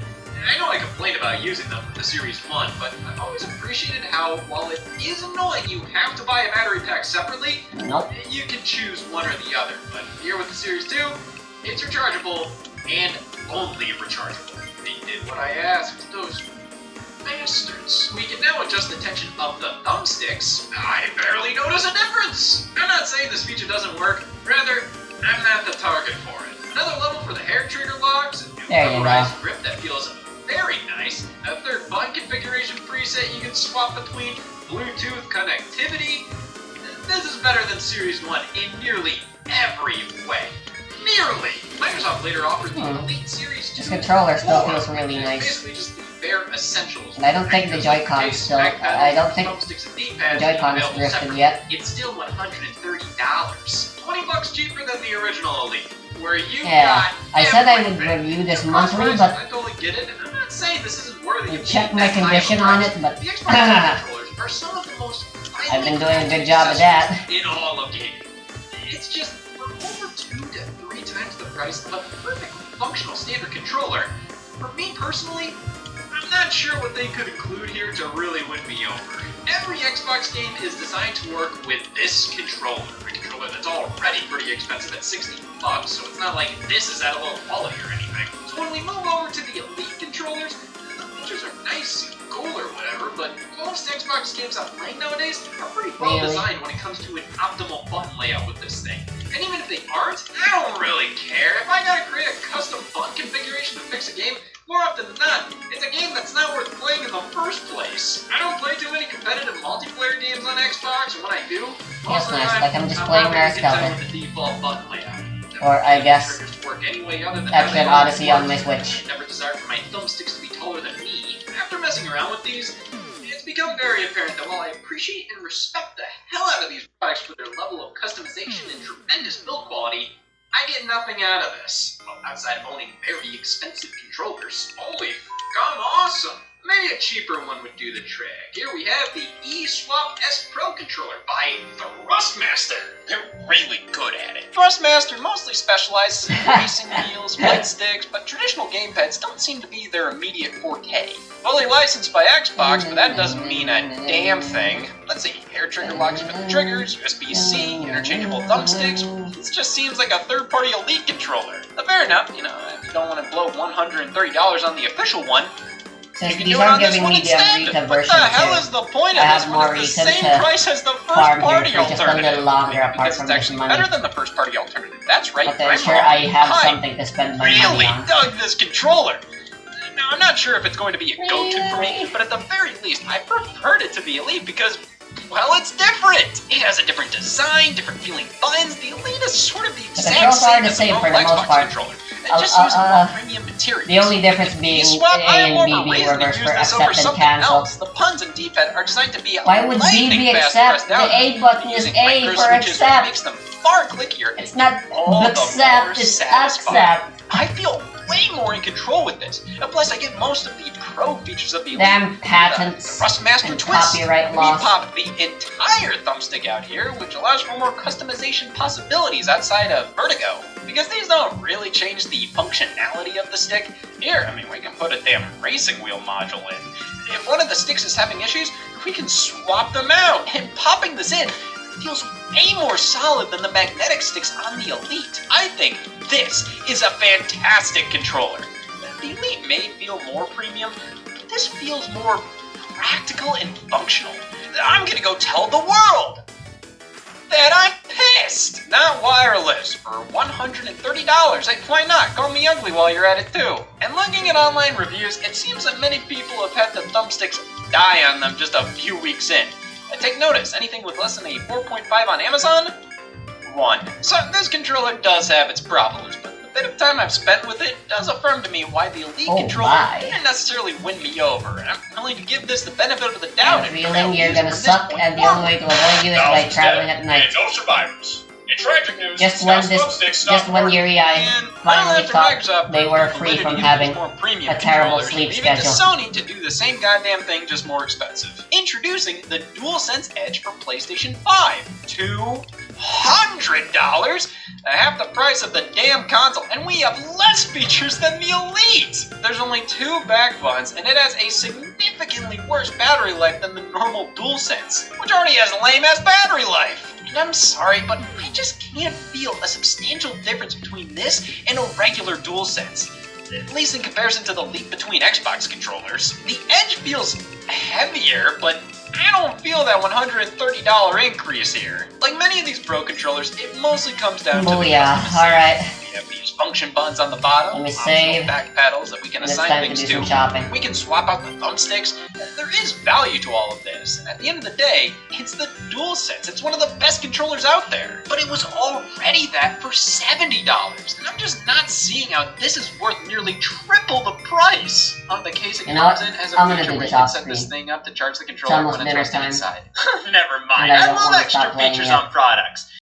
I know I complained about using them with the Series 1, but I've always appreciated how, while it is annoying you have to buy a battery pack separately, you can choose one or the other. But here with the Series 2, it's rechargeable, and only rechargeable. They did what I asked, those bastards. We can now adjust the tension of the thumbsticks. I barely notice a difference! I'm not saying this feature doesn't work, rather, I'm not the target for it. Another level for the hair trigger locks, a new rubberized grip that feels very nice, a third button configuration preset you can swap between, Bluetooth connectivity. This is better than Series 1 in nearly every way. Nearly! Microsoft later offered the Elite Series 2. This controller still feels really nice. Basically just the bare essentials. And I don't think the Joy-Con still... I don't think the Joy-Con is drifted yet. It's still $130. $20 cheaper than the original Elite. Where you got I said I would review this monthly, but I totally get it, and I'm not saying this isn't worthy of check my condition on it, but the Xbox controllers are some of the most I've been doing a good job of that. In all of gaming. It's just for over 2 to 3 times the price of a perfectly functional standard controller. For me personally, I'm not sure what they could include here to really win me over. Every Xbox game is designed to work with this controller. A controller that's already pretty expensive at $60, so it's not like this is at a low quality or anything. So when we move over to the Elite controllers, the features are nice and cool or whatever, but most Xbox games online nowadays are pretty well designed when it comes to an optimal button layout with this thing. And even if they aren't, I don't really care. If I gotta create a custom button configuration to fix a game, more often than not, it's a game that's not worth playing in the first place. I don't play too many competitive multiplayer games on Xbox, or when I do, Yes, nice. Like I'm just playing Mario Skeleton. with the default button layout. Or I guess Action Odyssey on my Switch. I never desired for my thumbsticks to be taller than me. After messing around with these, it's become very apparent that while I appreciate and respect the hell out of these products for their level of customization and tremendous build quality, I get nothing out of this. Well, outside of owning very expensive controllers. Holy f***, I'm awesome! Maybe a cheaper one would do the trick. Here we have the eSwap S Pro controller by Thrustmaster. They're really good at it. Thrustmaster mostly specializes in racing wheels, flight sticks, but traditional gamepads don't seem to be their immediate forte. Fully licensed by Xbox, but that doesn't mean a damn thing. Let's see, hair trigger locks for the triggers, USB-C, interchangeable thumbsticks. This just seems like a third-party Elite controller. But fair enough, you know, if you don't want to blow $130 on the official one, since these aren't giving me the Arita version what the hell is the point of this when it's the same price as the first-party alternative? Just a little longer apart Because from it's this actually money. better than the first-party alternative. That's right. But then sure, I have something to spend my money really on. dug this controller. Now, I'm not sure if it's going to be a go-to for me, but at the very least, I preferred it to the Elite because, well, it's different. It has a different design, different feeling buttons. The Elite is sort of the exact same as the normal Xbox controller. It just uses more premium materials. The only difference being A and B being reversed for accept and cancel. The puns in D-pad are designed to be Why would B be accept? The A button is A for accept. Makes them far clickier. It's not accept, it's accept. I feel way more in control with this. And plus, I get most of the pro features of the Elite. Damn patents the Thrustmaster and twist. copyright We laws. pop the entire thumbstick out here, which allows for more customization possibilities outside of Vertigo. Because these don't really change the functionality of the stick. Here, I mean, we can put a damn racing wheel module in. If one of the sticks is having issues, we can swap them out. And popping this in feels way more solid than the magnetic sticks on the Elite. I think this is a fantastic controller. The Elite may feel more premium, but this feels more practical and functional. I'm gonna go tell the world that I'm pissed! Not wireless for $130. Hey, why not? Call me ugly while you're at it too. And looking at online reviews, it seems that many people have had the thumbsticks die on them just a few weeks in. And take notice, anything with less than a 4.5 on Amazon? 1. So this controller does have its problems, but the bit of time I've spent with it does affirm to me why the Elite controller didn't necessarily win me over. I'm willing to give this the benefit of the doubt. And feeling you're gonna suck, and the only way to avoid you is by traveling at night. And no survivors. In tragic news, Just when Yuri I finally thought they were free from having a terrible sleep leaving schedule. to Sony to do the same goddamn thing, just more expensive. Introducing the DualSense Edge for PlayStation 5. $200? Half the price of the damn console, and we have less features than the Elite! There's only 2 back buttons, and it has a significantly worse battery life than the normal DualSense, which already has lame-ass battery life! And I'm sorry, but I just can't feel a substantial difference between this and a regular DualSense. At least in comparison to the leap between Xbox controllers. The Edge feels heavier, but I don't feel that $130 increase here. Like many of these Pro controllers, it mostly comes down to the alright. We have these function buttons on the bottom, Let me save. back pedals that we can It's assign time to things do to. some shopping. We can swap out the thumbsticks. There is value to all of this, and at the end of the day, it's the DualSense. It's one of the best controllers out there. But it was already that for $70, and I'm just not seeing how this is worth nearly triple the price. On the case it You know what? comes in has a I'm gonna feature do where this you can off set this screen. thing up to charge the It's controller almost when dinner it's resting time. inside. Never mind. And I I don't love wanna extra stop playing features yet. on products.